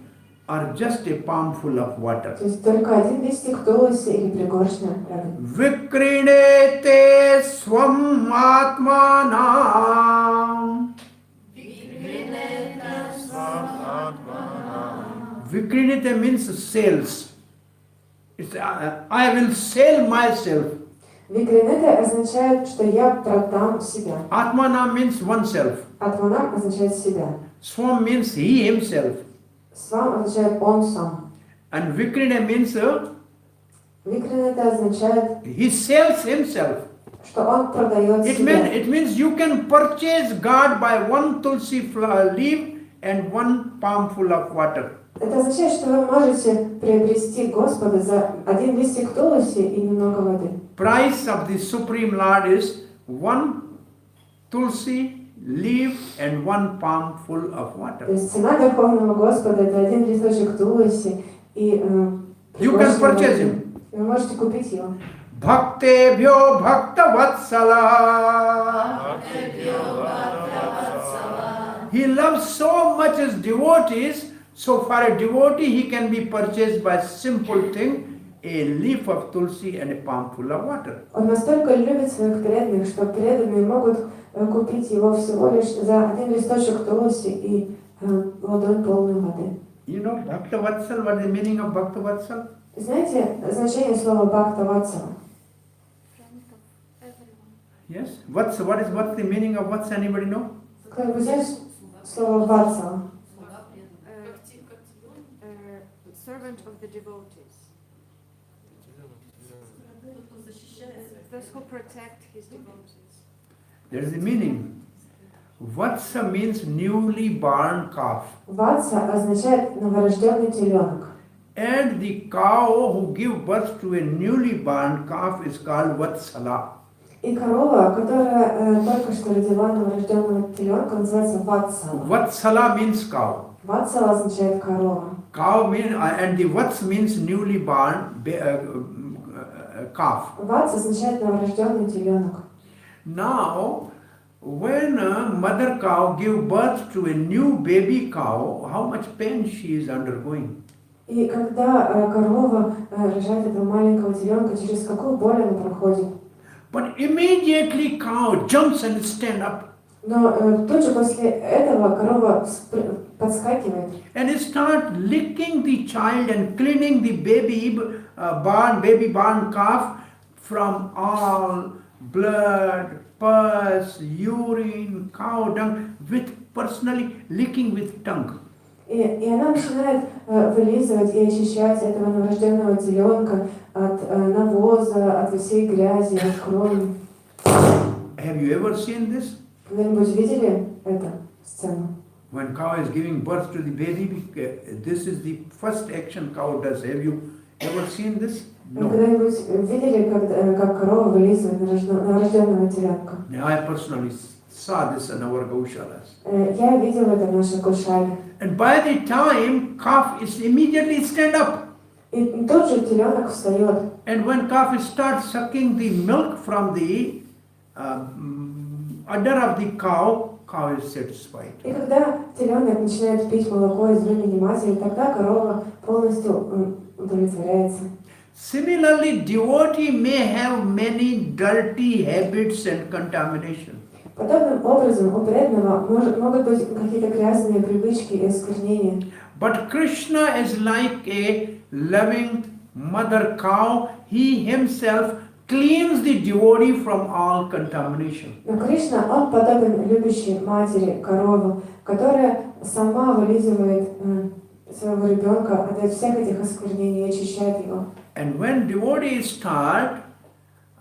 Speaker 1: or just a palmful of water.
Speaker 3: То есть только один листик тулси или пригоршня воды.
Speaker 1: Vikrinete swam atmanam. Vikrinita means sales. It's, I will sell myself.
Speaker 3: Викринета означает, что я продам себя.
Speaker 1: Atmana means oneself.
Speaker 3: Атманам означает себя.
Speaker 1: Swam means he himself.
Speaker 3: Свам означает он сам.
Speaker 1: And Vikrina means
Speaker 3: Викринета означает,
Speaker 1: he sells himself.
Speaker 3: что он продает себя.
Speaker 1: It means you can purchase God by one tulsi leaf and one palmful of water.
Speaker 3: Это означает, что вы можете приобрести Господа за один листик тулуси и немного воды.
Speaker 1: Price of the Supreme Lord is one tulsi leaf and one palmful of water.
Speaker 3: То есть цена Верховного Господа это один листочек тулуси и
Speaker 1: You can purchase him.
Speaker 3: Вы можете купить его.
Speaker 1: Bhaktebhyo bhakta vatsala. He loves so much his devotees. So for a devotee, he can be purchased by simple thing, a leaf of tulsi and a palmful of water.
Speaker 3: Он настолько любит своих преданных, что преданные могут купить его всего лишь за один листочек тулуси и ладонь полной воды.
Speaker 1: You know bhakta vatsal, what is the meaning of bhakta vatsal?
Speaker 3: Знаете значение слова бхакта ватсала?
Speaker 4: Friend of everyone.
Speaker 1: Yes. What's the meaning of what's anybody know?
Speaker 3: Как бы знаешь слово ватсала?
Speaker 4: Servant of the devotees. Those who protect his devotees.
Speaker 1: There is a meaning. Vatsa means newly born calf.
Speaker 3: Ватса означает новорожденный теленок.
Speaker 1: And the cow who give birth to a newly born calf is called Vatsala.
Speaker 3: И корова, которая только что родила новорожденного теленка, называется ватсала.
Speaker 1: Vatsala means cow.
Speaker 3: Ватсала означает корова.
Speaker 1: Cow means, and the Vats means newly born calf.
Speaker 3: Ватс означает новорожденный теленок.
Speaker 1: Now, when a mother cow give birth to a new baby cow, how much pain she is undergoing?
Speaker 3: И когда корова рожает этого маленького теленка, через какую боль она проходит?
Speaker 1: But immediately cow jumps and stand up.
Speaker 3: Но тут же после этого корова подскакивает.
Speaker 1: And start licking the child and cleaning the baby born calf from all blood, pus, urine, cow dung, with personally licking with tongue.
Speaker 3: И она начинает вылизывать и очищать этого новорожденного теленка от навоза, от всей грязи, от крови.
Speaker 1: Have you ever seen this?
Speaker 3: Когда-нибудь видели эту сцену?
Speaker 1: When cow is giving birth to the baby, this is the first action cow does. Have you ever seen this? No.
Speaker 3: Когда-нибудь видели, как корова вылизывает новорожденного теленка?
Speaker 1: I personally saw this in our gaushalas.
Speaker 3: Я видела это в нашей гошале.
Speaker 1: And by the time calf is immediately stand up.
Speaker 3: И тут же теленок встает.
Speaker 1: And when calf starts sucking the milk from the udder of the cow, cow is satisfied.
Speaker 3: И когда теленок начинает пить молоко из вымени матери, тогда корова полностью удовлетворяется.
Speaker 1: Similarly, devotee may have many dirty habits and contamination.
Speaker 3: Подобным образом у преданного могут быть какие-то грязные привычки и осквернения.
Speaker 1: But Krishna is like a loving mother cow. He himself cleans the devotee from all contamination.
Speaker 3: Но Кришна, он подобен любящей матери, корову, которая сама вылизывает своего ребенка от всех этих осквернений и очищает его.
Speaker 1: And when devotees start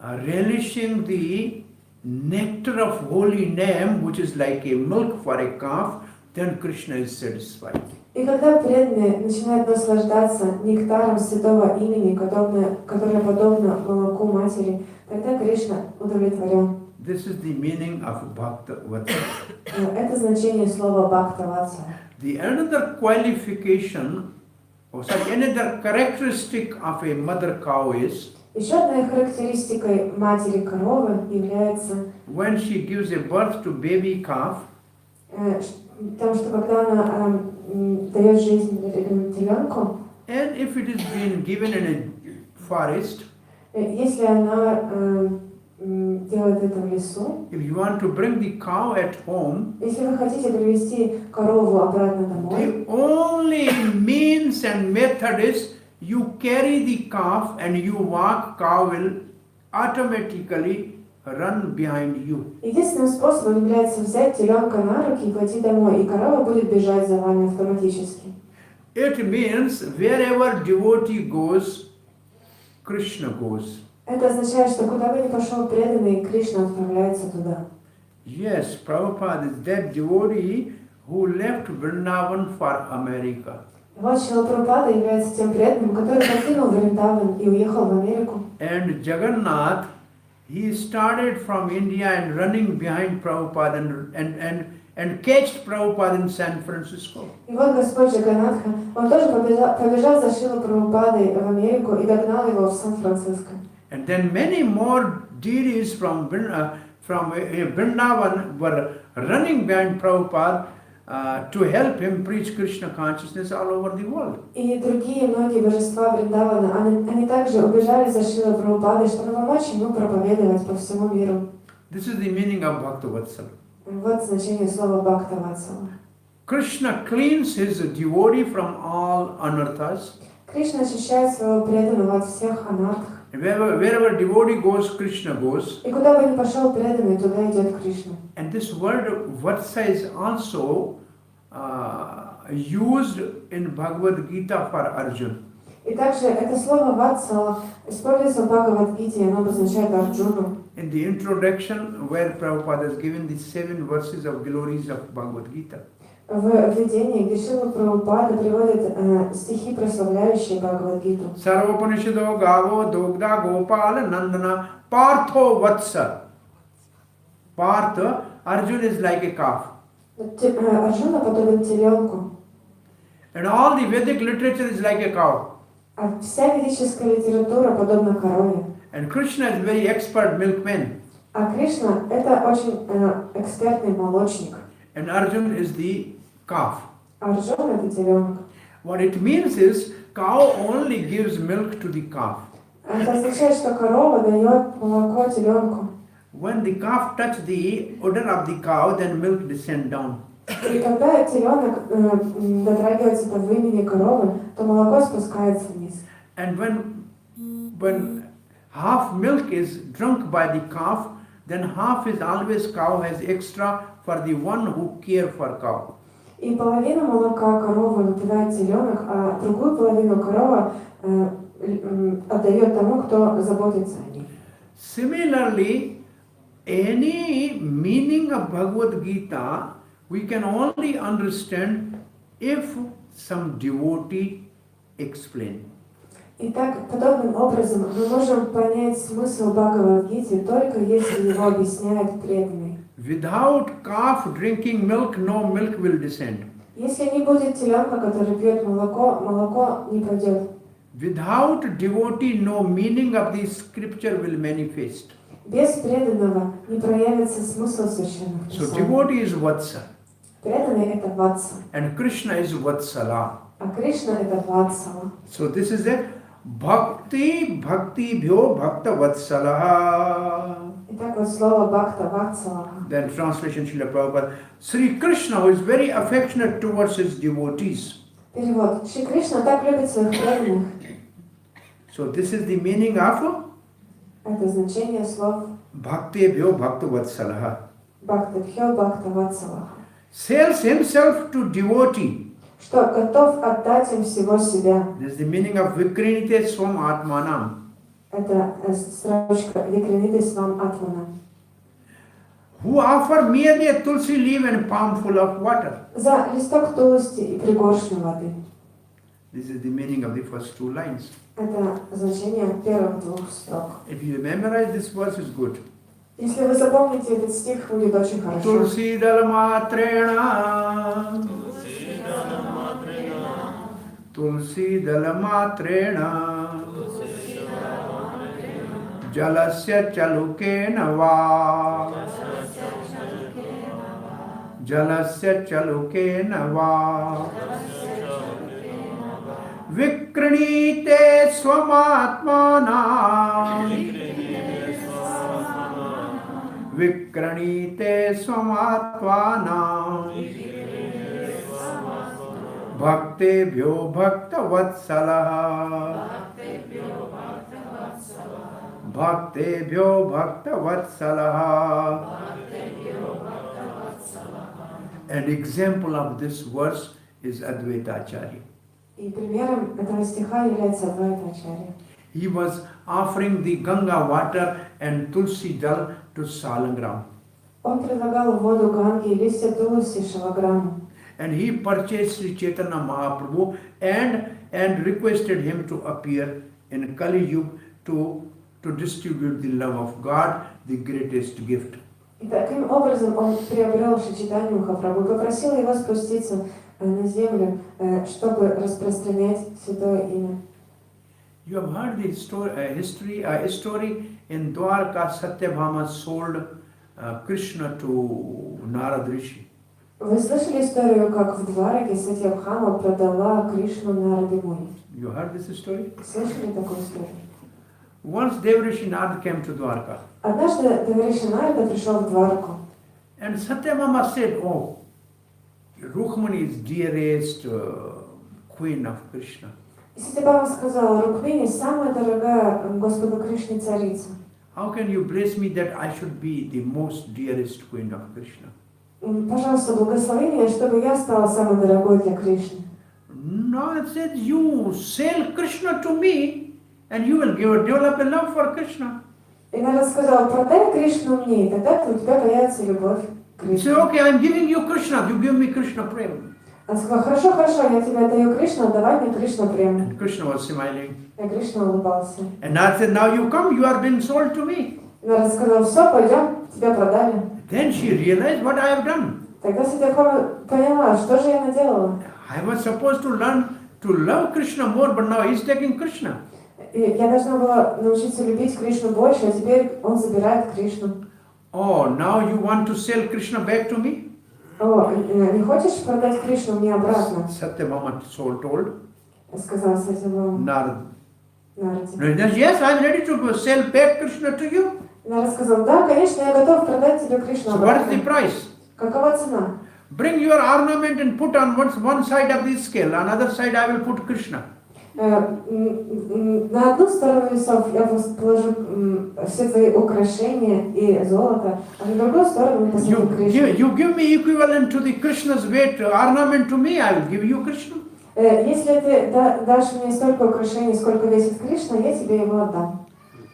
Speaker 1: relishing the nectar of holy name, which is like a milk for a calf, then Krishna is satisfied.
Speaker 3: И когда преданные начинают наслаждаться нектаром святого имени, которое подобно молоку матери, тогда Кришна удовлетворен.
Speaker 1: This is the meaning of Bhakta Vatsala.
Speaker 3: Это значение слова Бхакта Ватсала.
Speaker 1: The another qualification, another characteristic of a mother cow is
Speaker 3: Еще одной характеристикой матери коровы является
Speaker 1: when she gives a birth to baby calf,
Speaker 3: потому что когда она дает жизнь теленку,
Speaker 1: and if it is being given in a forest,
Speaker 3: если она делает это в лесу,
Speaker 1: if you want to bring the cow at home,
Speaker 3: если вы хотите привести корову обратно домой,
Speaker 1: the only means and method is you carry the calf and you walk, cow will automatically run behind you.
Speaker 3: Единственным способом является взять теленка на руки и пойти домой, и корова будет бежать за вами автоматически.
Speaker 1: It means wherever devotee goes, Krishna goes.
Speaker 3: Это означает, что куда бы ни пошел преданный, Кришна отправляется туда.
Speaker 1: Yes, Prabhupada is that devotee who left Vrindavan for America.
Speaker 3: Вот Шрила Прабхупада является тем преданным, который покинул Вриндаван и уехал в Америку.
Speaker 1: And Jagannath, he started from India and running behind Prabhupada and catched Prabhupada in San Francisco.
Speaker 3: И вот Господь Джаганнатха, он тоже побежал за Шрилой Прабхупадой в Америку и догнал его в Сан-Франциско.
Speaker 1: And then many more deities from Vrindavan were running behind Prabhupada to help him preach Krishna consciousness all over the world.
Speaker 3: И другие многие божества Вриндавана, они также убежали за Шрилой Прабхупадой, чтобы помочь ему проповедовать по всему миру.
Speaker 1: This is the meaning of Bhakta Vatsala.
Speaker 3: Вот значение слова Бхакта Ватсала.
Speaker 1: Krishna cleans his devotee from all anarthas.
Speaker 3: Кришна очищает своего преданного от всех анарх.
Speaker 1: Wherever devotee goes, Krishna goes.
Speaker 3: И куда бы ни пошел преданный, туда идет Кришна.
Speaker 1: And this word Vatsa is also used in Bhagavad Gita for Arjuna.
Speaker 3: И также это слово Ватсала используется в Бхагавад-гите, оно обозначает Арджуну.
Speaker 1: In the introduction, where Prabhupada has given the 7 verses of glories of Bhagavad Gita.
Speaker 3: В введении, где Шрила Прабхупада приводит стихи, прославляющие Бхагавад-гиту.
Speaker 1: Sarvopanishado gavo dogda gopala nandana partho vatsa. Partha, Arjuna is like a calf.
Speaker 3: Арджуна подобен теленку.
Speaker 1: And all the Vedic literature is like a cow.
Speaker 3: А вся ведическая литература подобна корове.
Speaker 1: And Krishna is very expert milkman.
Speaker 3: А Кришна это очень экспертный молочник.
Speaker 1: And Arjuna is the calf.
Speaker 3: Арджуна это теленок.
Speaker 1: What it means is, cow only gives milk to the calf.
Speaker 3: Это означает, что корова дает молоко теленку.
Speaker 1: When the calf touches the udder of the cow, then milk descends down.
Speaker 3: И когда теленок дотрагивается до вымени коровы, то молоко спускается вниз.
Speaker 1: And when half milk is drunk by the calf, then half is always cow has extra for the one who care for cow.
Speaker 3: И половину молока коровы выпивает теленок, а другую половину корова отдает тому, кто заботится о ней.
Speaker 1: Similarly, any meaning of Bhagavad Gita we can only understand if some devotee explain.
Speaker 3: Итак, подобным образом мы можем понять смысл Бхагавад-гиты только если его объясняет преданный.
Speaker 1: Without calf drinking milk, no milk will descend.
Speaker 3: Если не будет теленка, который пьет молоко, молоко не пойдет.
Speaker 1: Without devotee, no meaning of the scripture will manifest.
Speaker 3: Без преданного не проявится смысл священных
Speaker 1: So
Speaker 3: писаний.
Speaker 1: devotee is Vatsa.
Speaker 3: Преданный это Ватса,
Speaker 1: And Krishna is Vatsala.
Speaker 3: а Кришна это Ватсала.
Speaker 1: So this is it. Bhakti bhyo bhakta vatsala.
Speaker 3: Итак, вот слово Бхакта Ватсала.
Speaker 1: Then translation Srila Prabhupada. Sri Krishna, who is very affectionate towards his devotees.
Speaker 3: Перевод. Шри Кришна так любит своих преданных.
Speaker 1: So this is the meaning of
Speaker 3: Это значение слов
Speaker 1: Bhakti bhyo bhakta vatsala.
Speaker 3: Бхакта Бхё Бхакта Ватсала.
Speaker 1: Sells himself to devotee.
Speaker 3: Что готов отдать им всего себя.
Speaker 1: This is the meaning of Vikrinite Swam Atmanam.
Speaker 3: Это строчка Викриниты Свам Атмана.
Speaker 1: Who offer merely a tulsi leaf and palm full of water.
Speaker 3: За листок тулости и пригоршню воды.
Speaker 1: This is the meaning of the first 2 lines.
Speaker 3: Это значение первых 2 строк.
Speaker 1: If you memorize this verse, is good.
Speaker 3: Если вы запомните этот стих, будет очень хорошо.
Speaker 1: Tulsi dalmatrena. Tulsi dalmatrena. Jalasya chalukena va. Jalasya chalukena va. Vikranite swamatmana. Vikranite swamatmana. Bhaktebhyo bhakta vatsalaha. Bhaktebhyo bhakta vatsalaha. An example of this verse is Advaita Acharya.
Speaker 3: И примером этого стиха является Адвайта Ачарья.
Speaker 1: He was offering the Ganga water and Tulsi dal to Salangram.
Speaker 3: Он предлагал воду Ганги и листья Тулси Шалаграму.
Speaker 1: And he purchased Sri Chaitanya Mahaprabhu and requested him to appear in Kali Yuga to distribute the love of God, the greatest gift.
Speaker 3: И таким образом он приобрел Шри Чайтанью Махапрабху и попросил его спуститься на землю, чтобы распространять святое имя.
Speaker 1: You have heard the story in Dwarka. Satyabhama sold Krishna to Narad Rishi.
Speaker 3: Вы слышали историю, как в Двараке Сатьябхама продала Кришну Нараде Муни?
Speaker 1: You heard this story?
Speaker 3: Слышали такую историю?
Speaker 1: Once Devrishi Narad came to Dwarka.
Speaker 3: Однажды Девриshi Нарада пришел в Двараку.
Speaker 1: And Satyabhama said, "Oh, Rukmani is dearest queen of Krishna."
Speaker 3: И Сатьябхама сказала: Рукмини самая дорогая Господу Кришне царица.
Speaker 1: How can you bless me that I should be the most dearest queen of Krishna?
Speaker 3: Пожалуйста, благослови меня, чтобы я стала самой дорогой для Кришны.
Speaker 1: No, it said you sell Krishna to me and you will develop a love for Krishna.
Speaker 3: И Нарад сказал: продай Кришну мне, и тогда у тебя появится любовь к
Speaker 1: He said,
Speaker 3: Кришне.
Speaker 1: okay, I'm giving you Krishna, you give me Krishna prem.
Speaker 3: Он сказал: хорошо, хорошо, я тебе отдаю Кришну, давай мне Кришна прему.
Speaker 1: And Krishna was smiling.
Speaker 3: И Кришна улыбался.
Speaker 1: And Narad said, now you come, you are being sold to me.
Speaker 3: И Нарад сказал: все, пойдем, тебя продали.
Speaker 1: Then she realized what I have done.
Speaker 3: Тогда Сатьябхама поняла, что же я наделала.
Speaker 1: I was supposed to learn to love Krishna more, but now he's taking Krishna.
Speaker 3: И я должна была научиться любить Кришну больше, а теперь он забирает Кришну.
Speaker 1: Oh, now you want to sell Krishna back to me?
Speaker 3: О, не хочешь продать Кришну мне обратно?
Speaker 1: Satyabhama told
Speaker 3: Сказал Сатьябхама
Speaker 1: Narad.
Speaker 3: Нараде.
Speaker 1: Yes, I'm ready to sell back Krishna to you.
Speaker 3: Нарад сказал: да, конечно, я готов продать тебе Кришну
Speaker 1: So what is the
Speaker 3: обратно.
Speaker 1: price?
Speaker 3: Какова цена?
Speaker 1: Bring your ornament and put on one side of the scale, on other side I will put Krishna.
Speaker 3: На одну сторону весов я положу все твои украшения и золото, а на другую сторону мы посадим Кришну.
Speaker 1: You give me equivalent to the Krishna's weight ornament to me, I will give you Krishna.
Speaker 3: Если ты дашь мне столько украшений, сколько весит Кришна, я тебе его отдам.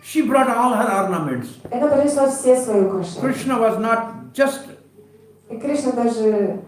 Speaker 1: She brought all her ornaments.
Speaker 3: Она принесла все свои украшения.
Speaker 1: Krishna was not just
Speaker 3: И Кришна даже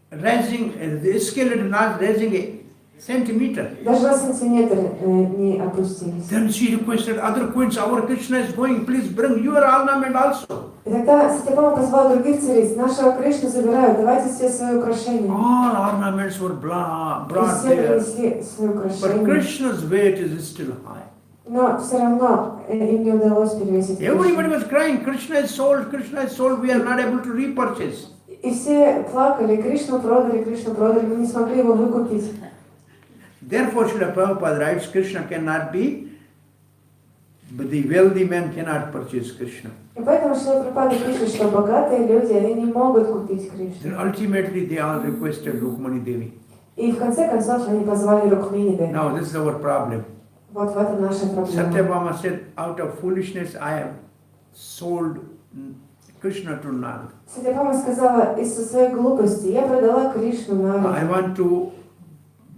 Speaker 1: raising, the scale is not raising a centimeter.
Speaker 3: даже на сантиметр не опустились.
Speaker 1: Then she requested other queens, our Krishna is going, please bring your ornament also.
Speaker 3: И тогда Сатьябхама позвал других цариц: нашего Кришну забирают, давайте все свои украшения.
Speaker 1: All ornaments were brought
Speaker 3: И все
Speaker 1: there.
Speaker 3: принесли свои
Speaker 1: But
Speaker 3: украшения.
Speaker 1: Krishna's weight is still high.
Speaker 3: Но все равно им не удалось перевесить
Speaker 1: Everybody
Speaker 3: Кришну.
Speaker 1: was crying, Krishna is sold, we are not able to repurchase.
Speaker 3: И все плакали: Кришну продали, мы не смогли его выкупить.
Speaker 1: Therefore, Srila Prabhupada writes, Krishna cannot be, but the wealthy man cannot purchase Krishna.
Speaker 3: И поэтому Шрила Прабхупада пишет, что богатые люди, они не могут купить
Speaker 1: Then
Speaker 3: Кришну.
Speaker 1: ultimately they all requested Rukmani Devi.
Speaker 3: И в конце концов они позвали Рукмини Деви.
Speaker 1: Now this is our problem.
Speaker 3: Вот в этом наша проблема.
Speaker 1: Satyabhama said, out of foolishness I have sold Krishna to Narad.
Speaker 3: Сатьябхама сказала: из-за своей глупости я продала Кришну
Speaker 1: I
Speaker 3: Нараде.
Speaker 1: want to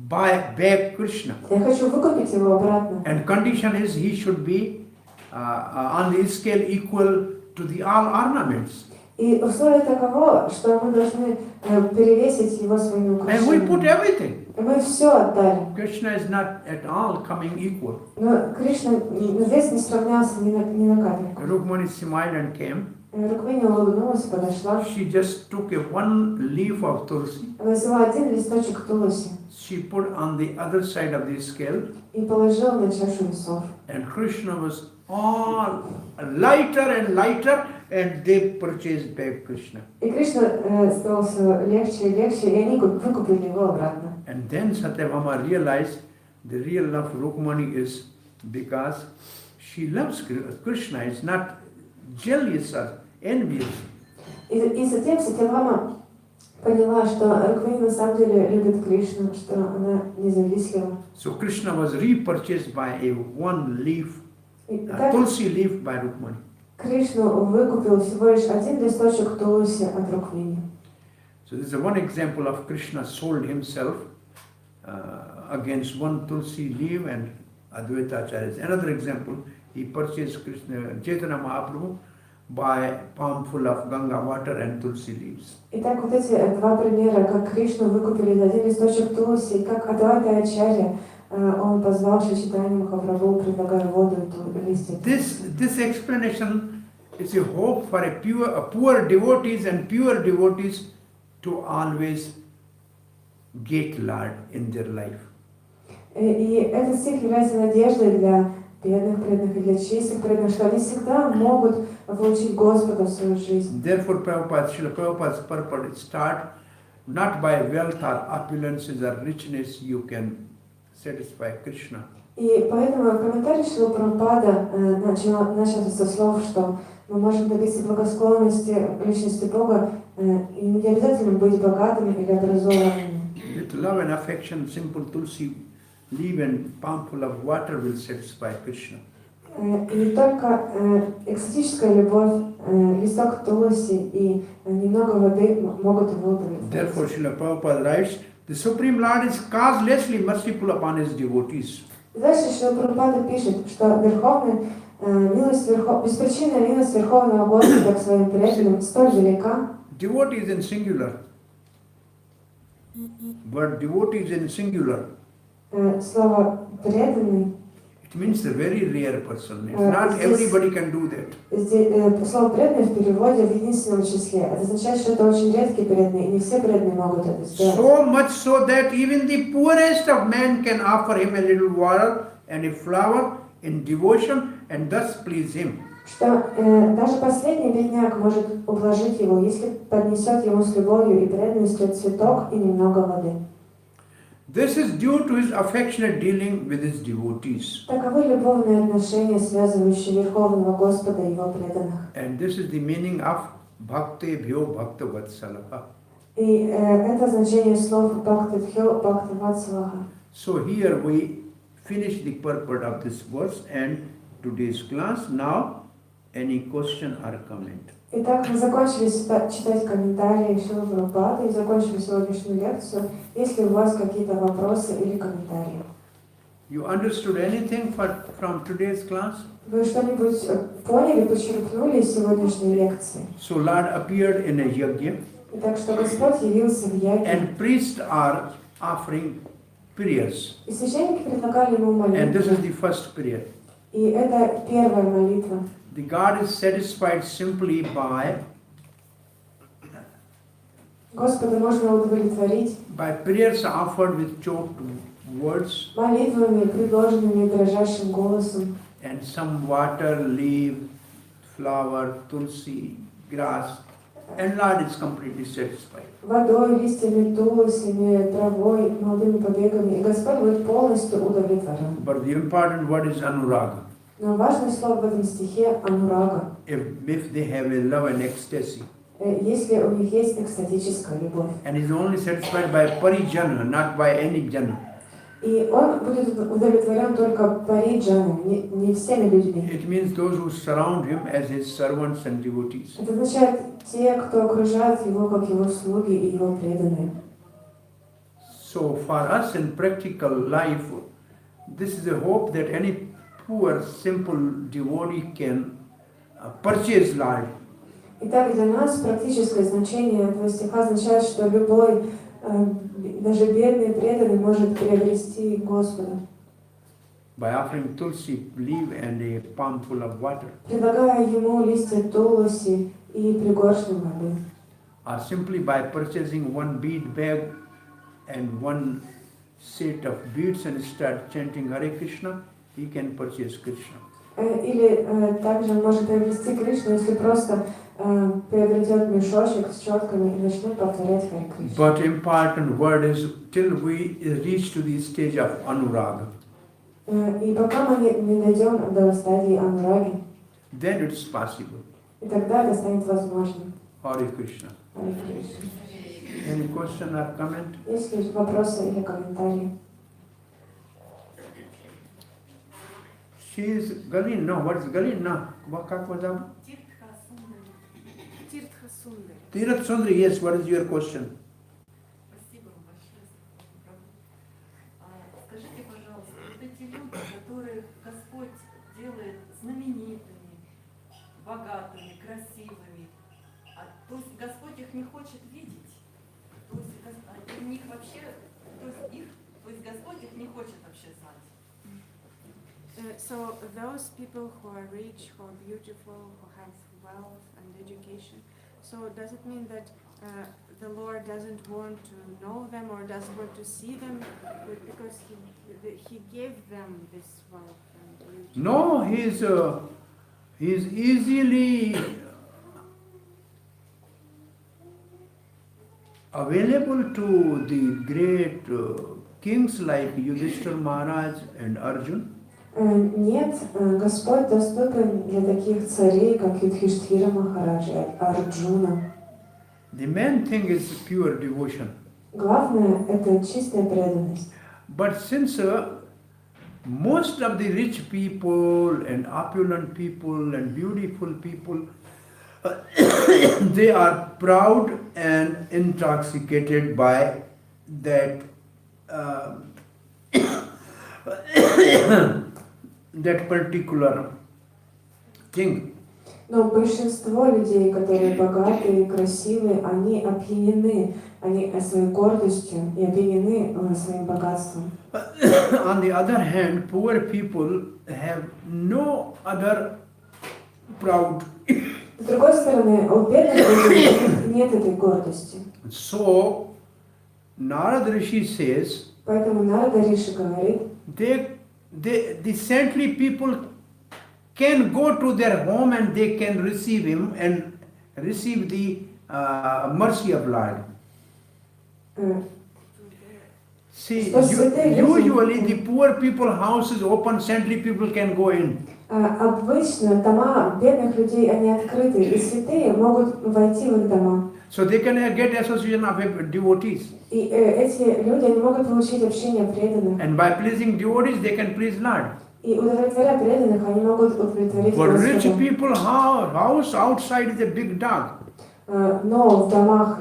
Speaker 1: buy back Krishna.
Speaker 3: Я хочу выкупить его обратно.
Speaker 1: And condition is he should be on the scale equal to the all ornaments.
Speaker 3: И условие таково, что мы должны перевесить его своими
Speaker 1: And we put
Speaker 3: украшениями.
Speaker 1: everything.
Speaker 3: И мы все отдали.
Speaker 1: Krishna is not at all coming equal.
Speaker 3: Но Кришна вес не сравнялся ни на капельку.
Speaker 1: Rukmani smiled and came.
Speaker 3: Рукмини улыбнулась, подошла.
Speaker 1: She just took one leaf of tulsi.
Speaker 3: Она взяла один листочек тулуси
Speaker 1: She put on the other side of the scale.
Speaker 3: и положила на чашу весов.
Speaker 1: And Krishna was all lighter and lighter, and they purchased back Krishna.
Speaker 3: И Кришна стал все легче и легче, и они выкупили его обратно.
Speaker 1: And then Satyabhama realized the real love for Rukmani is because she loves Krishna. It's not jealous or envious.
Speaker 3: И затем Сатьябхама поняла, что Рукмини на самом деле любит Кришну, что она независтлива.
Speaker 1: So Krishna was repurchased by a one leaf,
Speaker 3: И
Speaker 1: a
Speaker 3: так
Speaker 1: tulsi leaf by Rukmani.
Speaker 3: Кришну выкупил всего лишь один листочек Тулси от Рукмини.
Speaker 1: So this is one example of Krishna sold himself against one tulsi leaf and Advaita Acharya. Another example, he purchased Krishna, Chaitanya Mahaprabhu by palm full of Ganga water and tulsi leaves.
Speaker 3: Итак, вот эти два примера, как Кришну выкупили за один листочек Тулси, и как Адвайта Ачарья, он позвал Чайтанью Махапрабху, предлагая воду и листья.
Speaker 1: This explanation is a hope for a poor devotees and pure devotees to always get Lord in their life.
Speaker 3: И этот стих является надеждой для бедных преданных и для чистых преданных, что они всегда могут получить Господа в свою жизнь.
Speaker 1: Therefore, Srila Prabhupada's purport start not by wealth or opulences or richness you can satisfy Krishna.
Speaker 3: И поэтому комментарий Шрила Прабхупада начался со слов, что мы можем добиться благосклонности личности Бога, и не обязательно быть богатыми или образованными.
Speaker 1: With love and affection, simple tulsi leaf and palm full of water will satisfy Krishna.
Speaker 3: И только экстатическая любовь, листок Тулси и немного воды могут его удовлетворить.
Speaker 1: Therefore, Srila Prabhupada writes, the Supreme Lord is causelessly merciful upon his devotees.
Speaker 3: Дальше Шрила Прабхупада пишет, что беспричинная милость Верховного Господа к своим преданным столь велика.
Speaker 1: Devotee is in singular. But devotee is in singular.
Speaker 3: Слово преданный.
Speaker 1: It means a very rare person. It's not everybody can do that.
Speaker 3: Слово преданный в переводе в единственном числе. Это означает, что это очень редкий преданный, и не все преданные могут это сделать.
Speaker 1: So much so that even the poorest of men can offer him a little water and a flower in devotion and thus please him.
Speaker 3: Что даже последний бедняк может ублажить его, если поднесет ему с любовью и преданностью цветок и немного воды.
Speaker 1: This is due to his affectionate dealing with his devotees.
Speaker 3: Таковы любовные отношения, связывающие Верховного Господа и его преданных.
Speaker 1: And this is the meaning of bhaktebhyo bhaktavatsalaha.
Speaker 3: И это значение слов Бхактабхё Бхактаватсалаха.
Speaker 1: So here we finish the purport of this verse and today's class. Now, any question or comment?
Speaker 3: Итак, мы закончили читать комментарии Шрилы Прабхупады и закончили сегодняшнюю лекцию. Есть ли у вас какие-то вопросы или комментарии?
Speaker 1: You understood anything from today's class?
Speaker 3: Вы что-нибудь поняли, почерпнули из сегодняшней лекции?
Speaker 1: So Lord appeared in a yajna.
Speaker 3: Итак, что Господь явился в яге.
Speaker 1: And priests are offering prayers.
Speaker 3: И священники предлагали ему
Speaker 1: And this is
Speaker 3: молитву.
Speaker 1: the first prayer.
Speaker 3: И это первая молитва.
Speaker 1: The God is satisfied simply by
Speaker 3: Господа можно удовлетворить
Speaker 1: prayers offered with choked words
Speaker 3: молитвами, предложенными дрожащим голосом,
Speaker 1: and some water, leaf, flower, tulsi, grass, and Lord is completely satisfied.
Speaker 3: водой, листьями, тулосями, травой, молодыми побегами, и Господь будет полностью удовлетворен.
Speaker 1: But the important word is anuraga.
Speaker 3: Но важное слово в этом стихе анурага.
Speaker 1: If they have a love and ecstasy.
Speaker 3: Если у них есть экстатическая любовь.
Speaker 1: And is only satisfied by parijana, not by any jana.
Speaker 3: И он будет удовлетворен только париджанами, не всеми людьми.
Speaker 1: It means those who surround him as his servants and devotees.
Speaker 3: Это означает те, кто окружает его, как его слуги и его преданные.
Speaker 1: So for us in practical life, this is a hope that any poor, simple devotee can purchase Lord.
Speaker 3: Итак, для нас практическое значение этого стиха означает, что любой, даже бедный преданный, может приобрести Господа.
Speaker 1: By offering tulsi leaf and a palm full of water.
Speaker 3: Предлагая ему листья тулоси и пригоршню воды.
Speaker 1: Or simply by purchasing one bead bag and one set of beads and start chanting Hare Krishna, he can purchase Krishna.
Speaker 3: Или также он может приобрести Кришну, если просто приобретет мешочек с четками и начнет повторять Харе Кришна.
Speaker 1: But important word is till we reach to the stage of anuraga.
Speaker 3: И пока мы не дойдем до стадии анураги,
Speaker 1: Then it's possible.
Speaker 3: и тогда это станет возможным.
Speaker 1: Hare Krishna.
Speaker 3: Харе Кришна.
Speaker 1: Any question or comment?
Speaker 3: Есть ли вопросы или комментарии?
Speaker 1: She is Galin. No, what is Galin? No. Как was that?
Speaker 4: Тиртха Сундари.
Speaker 1: Tirat Sundari, yes, what is your question?
Speaker 5: Спасибо вам большое за программу. Скажите, пожалуйста, вот эти люди, которых Господь делает знаменитыми, богатыми, красивыми, то есть Господь их не хочет видеть, то есть у них вообще, то есть Господь их не хочет вообще знать.
Speaker 4: So those people who are rich, who are beautiful, who have wealth and education, so does it mean that the Lord doesn't want to know them or doesn't want to see them because he gave them this wealth and beauty?
Speaker 1: No, he is easily available to the great kings like Yudhishthira Maharaj and Arjun.
Speaker 3: Нет, Господь доступен для таких царей, как Юдхиштхира Махарадж и Арджуна.
Speaker 1: The main thing is pure devotion.
Speaker 3: Главное – это чистая преданность.
Speaker 1: But since most of the rich people and opulent people and beautiful people, they are proud and intoxicated by that that particular thing.
Speaker 3: Но большинство людей, которые богатые и красивые, они опьянены, они своей гордостью и опьянены своим богатством.
Speaker 1: On the other hand, poor people have no other proud.
Speaker 3: С другой стороны, у бедных людей нет этой гордости.
Speaker 1: So, Narad Rishi says,
Speaker 3: Поэтому Нарада Риши говорит,
Speaker 1: the saintly people can go to their home and they can receive him and receive the mercy of Lord. See, usually the poor people house is open, saintly people can go in.
Speaker 3: Обычно дома бедных людей, они открыты, и святые могут войти в их дома.
Speaker 1: So they can get association of devotees.
Speaker 3: И эти люди, они могут получить общение преданных.
Speaker 1: And by pleasing devotees, they can please Lord.
Speaker 3: И удовлетворяя преданных, они могут удовлетворить
Speaker 1: For rich
Speaker 3: Господа.
Speaker 1: people, house outside is a big dog.
Speaker 3: Но в домах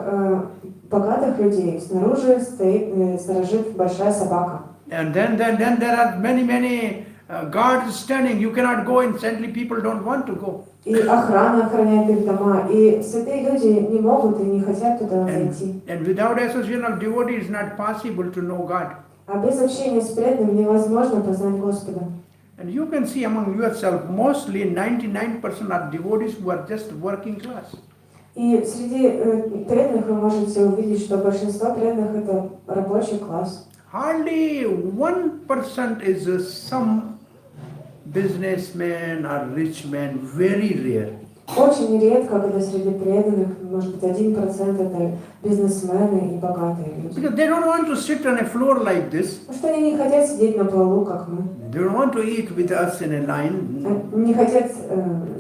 Speaker 3: богатых людей снаружи сторожит большая собака.
Speaker 1: And then there are many guards standing. You cannot go in. Saintly people don't want to go.
Speaker 3: И охрана охраняет их дома. И святые люди не могут и не хотят туда зайти.
Speaker 1: And without association of devotees, it's not possible to know God.
Speaker 3: А без общения с преданным невозможно познать Господа.
Speaker 1: And you can see among yourself, mostly 99% are devotees who are just working class.
Speaker 3: И среди преданных вы можете увидеть, что большинство преданных это рабочий класс.
Speaker 1: Hardly 1% is some businessman or rich man, very rare.
Speaker 3: Очень редко, когда среди преданных, может быть, 1% это бизнесмены и богатые люди.
Speaker 1: Because they don't want to sit on a floor like this.
Speaker 3: Потому что они не хотят сидеть на полу, как мы.
Speaker 1: They don't want to eat with us in a line.
Speaker 3: Не хотят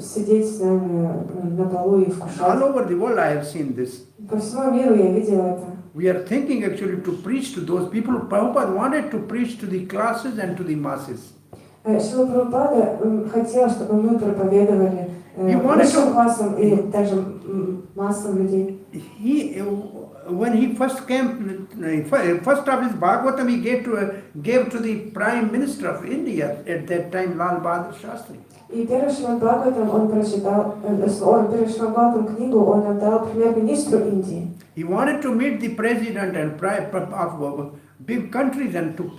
Speaker 3: сидеть с нами на полу и вкушать.
Speaker 1: All over the world I have seen this.
Speaker 3: По всему миру я видела это.
Speaker 1: We are thinking actually to preach to those people. Prabhupada wanted to preach to the classes and to the masses.
Speaker 3: Шрила Прабхупада хотел, чтобы мы проповедовали высшим классам и также массам людей.
Speaker 1: When he first came, first of his Bhagvatam he gave to the Prime Minister of India at that time, Lal Bahadur Shastri.
Speaker 3: И первый Шримад Бхагаватам он прочитал, первый Шримад Бхагаватам книгу он отдал премьер-министру Индии.
Speaker 1: He wanted to meet the president and prime of big countries and to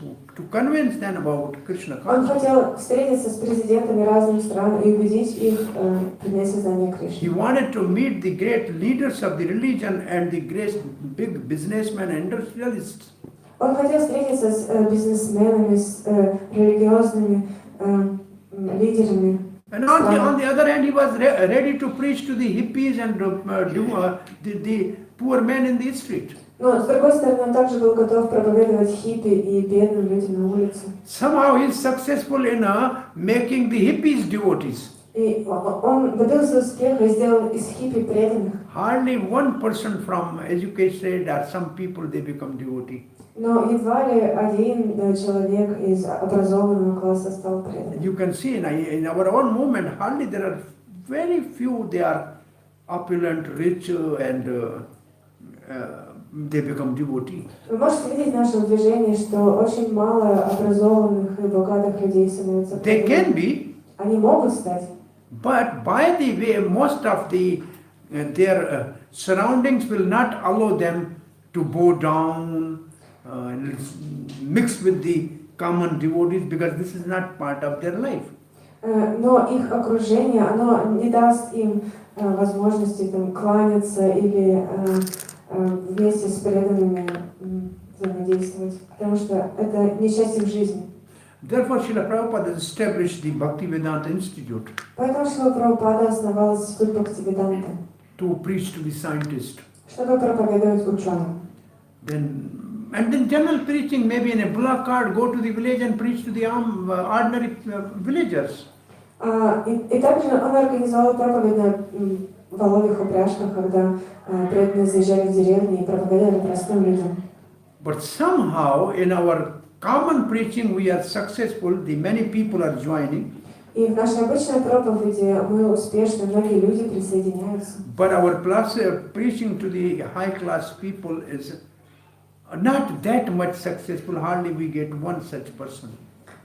Speaker 1: convince them about Krishna
Speaker 3: Он
Speaker 1: consciousness.
Speaker 3: хотел встретиться с президентами разных стран и убедить их принять сознание Кришны.
Speaker 1: He wanted to meet the great leaders of the religion and the great big businessmen and industrialists.
Speaker 3: Он хотел встретиться с бизнесменами, с религиозными лидерами.
Speaker 1: And on the other hand, he was ready to preach to the hippies and the poor men in the street.
Speaker 3: Но, с другой стороны, он также был готов проповедовать хиппи и бедным людям на улице.
Speaker 1: Somehow he is successful in making the hippies devotees.
Speaker 3: И он добился успеха и сделал из хиппи преданных.
Speaker 1: Hardly 1% from educated or some people they become devotee.
Speaker 3: Но едва ли один человек из образованного класса стал преданным.
Speaker 1: You can see in our own movement, hardly there are very few they are opulent, rich, and they become devotee.
Speaker 3: Вы можете видеть в нашем движении, что очень мало образованных и богатых людей становятся
Speaker 1: They
Speaker 3: преданными.
Speaker 1: can be,
Speaker 3: Они могут стать.
Speaker 1: but by the way, most of their surroundings will not allow them to bow down and mix with the common devotees because this is not part of their life.
Speaker 3: Но их окружение, оно не даст им возможности там, кланяться или вместе с преданными взаимодействовать, потому что это не часть их жизни.
Speaker 1: Therefore, Srila Prabhupada established the Bhaktivedanta Institute
Speaker 3: Поэтому Шрила Прабхупада основал институт Бхактивиданты,
Speaker 1: to preach to the scientists.
Speaker 3: чтобы проповедовать ученым.
Speaker 1: And then general preaching, maybe in a bullock cart, go to the village and preach to the ordinary villagers.
Speaker 3: И также он организовал проповедь на воловьих упряжках, когда преданные заезжали в деревни и проповедовали простым людям.
Speaker 1: But somehow in our common preaching we are successful, the many people are joining.
Speaker 3: И в нашей обычной проповеди мы успешны, многие люди присоединяются.
Speaker 1: But our preaching to the high class people is not that much successful, hardly we get one such person.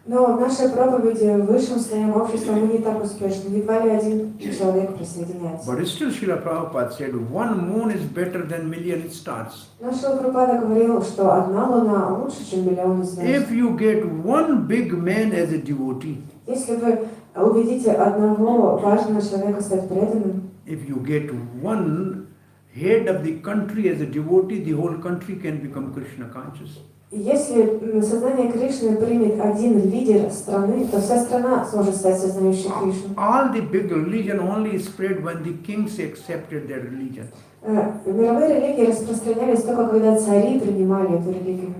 Speaker 3: Но в нашей проповеди в высшем слоям общества мы не так успешны, едва ли один человек присоединяется.
Speaker 1: But still Srila Prabhupada said, one moon is better than million stars.
Speaker 3: Но Шрила Прабхупада говорил, что одна луна лучше, чем миллионы звезд.
Speaker 1: If you get one big man as a devotee,
Speaker 3: Если вы убедите одного важного человека стать преданным,
Speaker 1: if you get one head of the country as a devotee, the whole country can become Krishna conscious.
Speaker 3: если сознание Кришны примет один лидер страны, то вся страна сможет стать сознающей Кришну.
Speaker 1: All the big religion only spread when the kings accepted their religion.
Speaker 3: Мировые религии распространялись только когда цари принимали эту религию.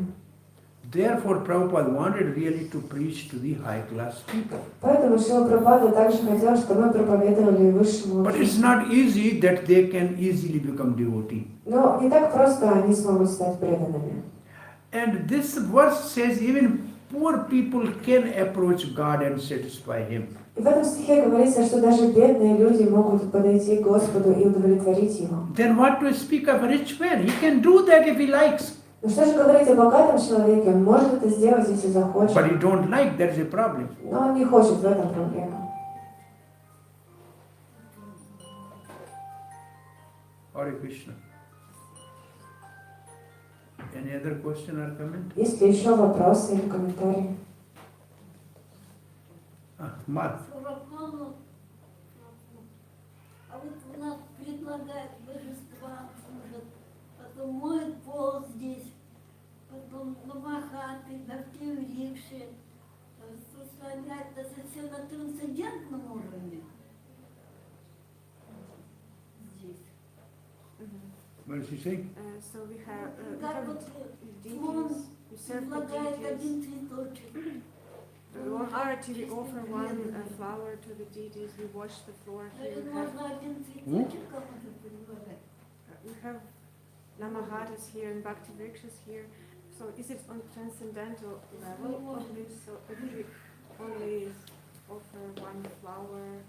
Speaker 1: Therefore, Prabhupada wanted really to preach to the high class people.
Speaker 3: Поэтому Шрила Прабхупада также хотел, чтобы мы проповедовали высшему
Speaker 1: But it's
Speaker 3: обществу.
Speaker 1: not easy that they can easily become devotee.
Speaker 3: Но не так просто они смогут стать преданными.
Speaker 1: And this verse says even poor people can approach God and satisfy Him.
Speaker 3: И в этом стихе говорится, что даже бедные люди могут подойти к Господу и удовлетворить Его.
Speaker 1: Then what to speak of a rich man? He can do that if he likes.
Speaker 3: Но что же говорить о богатом человеке? Он может это сделать, если захочет.
Speaker 1: But he don't like, that's a problem.
Speaker 3: Но он не хочет, в этом проблема.
Speaker 1: Hare Krishna. Any other question or comment?
Speaker 3: Есть ли еще вопросы или комментарии?
Speaker 1: Mark.
Speaker 6: Sarvabhauma, а вот она предлагает божества, потом моет пол здесь, потом на Махаты, на Рикше, распространяет это все на трансцендентном уровне. Здесь.
Speaker 1: What is he saying?
Speaker 4: So we have
Speaker 6: Так вот,
Speaker 4: deities,
Speaker 6: он
Speaker 4: we serve the
Speaker 6: предлагает
Speaker 4: deities.
Speaker 6: один цветочек.
Speaker 4: On arati we offer one flower to the deities, we wash the floor here.
Speaker 6: Значит, можно один цветочек кому-то предлагать.
Speaker 4: We have Namahatas here and Bhakti Vrikshas here. So is it on transcendental level of this? So if we only offer one flower.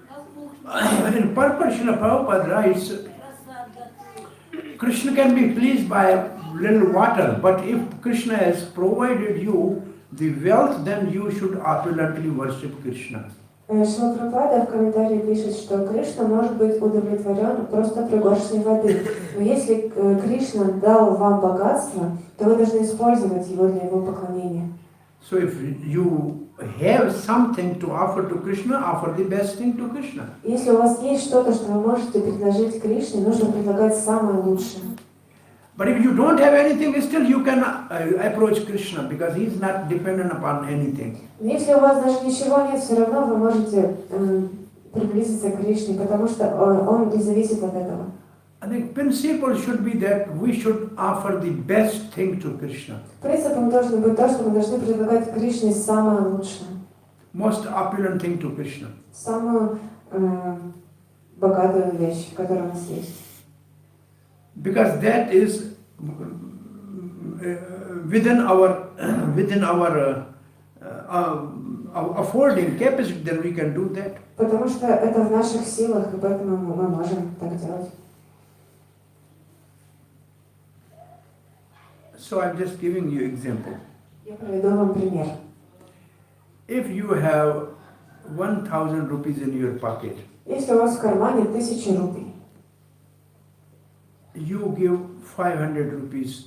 Speaker 6: Как можно
Speaker 1: But in purport, Srila Prabhupada writes,
Speaker 6: просад готовить?
Speaker 1: Krishna can be pleased by a little water, but if Krishna has provided you the wealth, then you should opulently worship Krishna.
Speaker 3: Шрила Прабхупада в комментарии пишет, что Кришна может быть удовлетворен просто пригоршней воды. Но если Кришна дал вам богатство, то вы должны использовать его для его поклонения.
Speaker 1: So if you have something to offer to Krishna, offer the best thing to Krishna.
Speaker 3: Если у вас есть что-то, что вы можете предложить Кришне, нужно предлагать самое лучшее.
Speaker 1: But if you don't have anything, still you can approach Krishna because he is not dependent upon anything.
Speaker 3: Но если у вас даже ничего нет, все равно вы можете приблизиться к Кришне, потому что он не зависит от этого.
Speaker 1: I think principle should be that we should offer the best thing to Krishna.
Speaker 3: Принципом должно быть то, что мы должны предлагать Кришне самое лучшее.
Speaker 1: most opulent thing to Krishna.
Speaker 3: самую богатую вещь, которая у нас есть.
Speaker 1: Because that is within our affording capacity, then we can do that.
Speaker 3: Потому что это в наших силах, и поэтому мы можем так делать.
Speaker 1: So I'm just giving you example.
Speaker 3: Я приведу вам пример.
Speaker 1: If you have 1,000 rupees in your pocket,
Speaker 3: Если у вас в кармане 1000 рупий,
Speaker 1: you give 500 rupees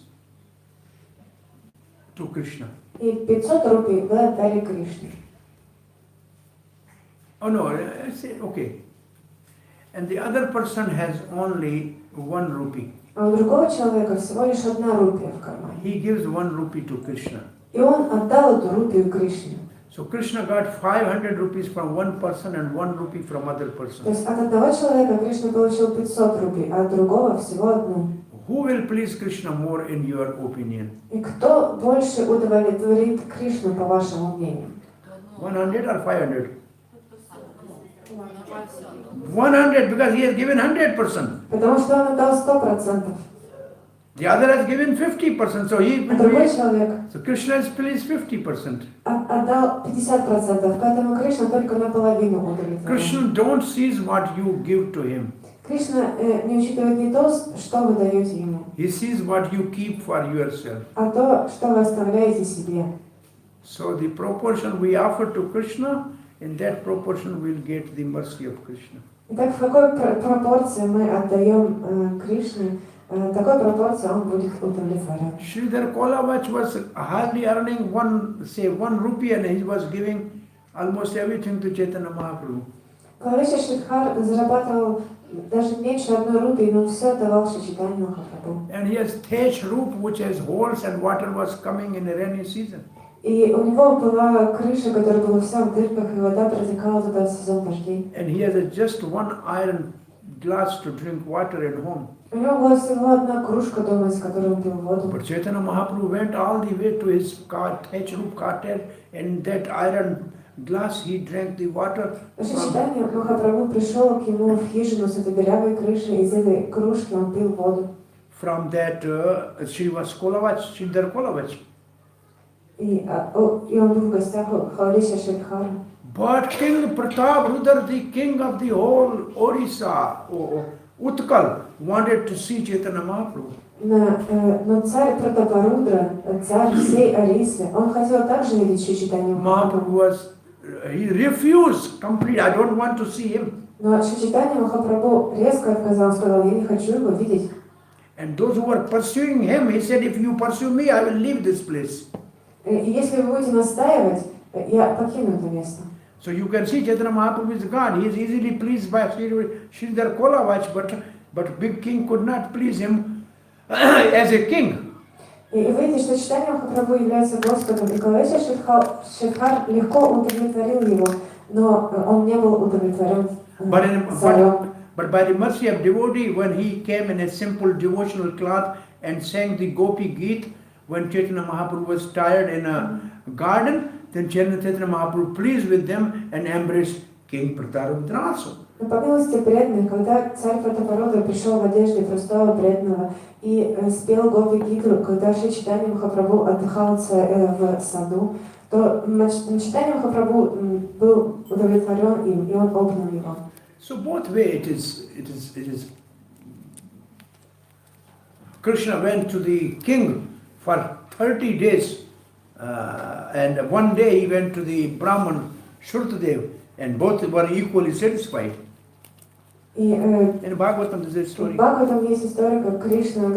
Speaker 1: to Krishna.
Speaker 3: и 500 рупий вы отдали Кришне.
Speaker 1: Oh no, I say okay. And the other person has only 1 rupee.
Speaker 3: А у другого человека всего лишь 1 рупия в кармане.
Speaker 1: He gives 1 rupee to Krishna.
Speaker 3: И он отдал эту рупию Кришне.
Speaker 1: So Krishna got 500 rupees from one person and 1 rupee from other
Speaker 3: То
Speaker 1: person.
Speaker 3: есть от одного человека Кришна получил 500 рупий, а от другого всего 1.
Speaker 1: Who will please Krishna more in your opinion?
Speaker 3: И кто больше удовлетворит Кришну, по вашему мнению?
Speaker 1: 100 or 500? 100 because he has given 100%.
Speaker 3: Потому что он отдал 100%,
Speaker 1: The other has given 50%. So he
Speaker 3: а другой человек
Speaker 1: so Krishna is pleased 50%.
Speaker 3: отдал 50%, поэтому Кришна только наполовину удовлетворен.
Speaker 1: Krishna don't seize what you give to him.
Speaker 3: Кришна не учитывает не то, что вы даете ему,
Speaker 1: He sees what you keep for yourself.
Speaker 3: а то, что вы оставляете себе.
Speaker 1: So the proportion we offer to Krishna, in that proportion we'll get the mercy of Krishna.
Speaker 3: Итак, в какой пропорции мы отдаем Кришне, такой пропорции он будет удовлетворен.
Speaker 1: Sridhar Kolavach was hardly earning 1 rupee and he was giving almost everything to Chaitanya Mahaprabhu.
Speaker 3: Клавиша Шридхар зарабатывал даже меньше 1 рупии, но он все давал Шри-Чайтанье Махапрабху.
Speaker 1: And he has thatch roof which has holes and water was coming in the rainy season.
Speaker 3: И у него была крыша, которая была вся в дырках, и вода протекала туда в сезон дождей.
Speaker 1: And he has just 1 iron glass to drink water at home.
Speaker 3: У него была всего 1 кружка дома, из которой он пил воду.
Speaker 1: But Chaitanya Mahaprabhu went all the way to his thatch roof cottage and that iron glass he drank the water.
Speaker 3: Шри-Чайтанья Махапрабху пришел к ему в хижину с этой дырявой крышей, из этой кружки он пил воду.
Speaker 1: From that Sridhar Kolavach.
Speaker 3: И он был в гостях у Клавиша Шридхара.
Speaker 1: But King Pratap Rudra, the king of the whole Orissa, Utkal, wanted to see Chaitanya Mahaprabhu.
Speaker 3: Но царь Пратапарудра, царь всей Орисы, он хотел также видеть Шри-Чайтанью
Speaker 1: Mahaprabhu
Speaker 3: Махапрабху.
Speaker 1: he refused completely. I don't want to see him.
Speaker 3: Но Шри-Чайтанья Махапрабху резко отказал, сказал, я не хочу его видеть.
Speaker 1: And those who were pursuing him, he said, if you pursue me, I will leave this place.
Speaker 3: И если вы будете настаивать, я покину это место.
Speaker 1: So you can see Chaitanya Mahaprabhu is God. He is easily pleased by Sridhar Kolavach, but big king could not please him as a king.
Speaker 3: И видите, что Чайтанья Махапрабху является Господом, и Клавиша Шридхар легко удовлетворил его, но он не был удовлетворен царем.
Speaker 1: But by the mercy of devotee, when he came in a simple devotional cloth and sang the Gopi Geet, when Chaitanya Mahaprabhu was tired in a garden, then Chaitanya Mahaprabhu pleased with them and embraced King Pratarudra also.
Speaker 3: Но по милости преданных, когда царь Пратапарудра пришел в одежде простого преданного и спел Гопи Гиту, когда Шри Чайтанья Махапрабху отдыхал в саду, то Чайтанья Махапрабху был удовлетворен им, и он обнял его.
Speaker 1: So both way it is. Krishna went to the king for 30 days, and one day he went to the Brahman Shrutadev, and both were equally satisfied.
Speaker 3: И
Speaker 1: In Bhagvatam there is a story.
Speaker 3: в Бхагаватам есть история, как Кришна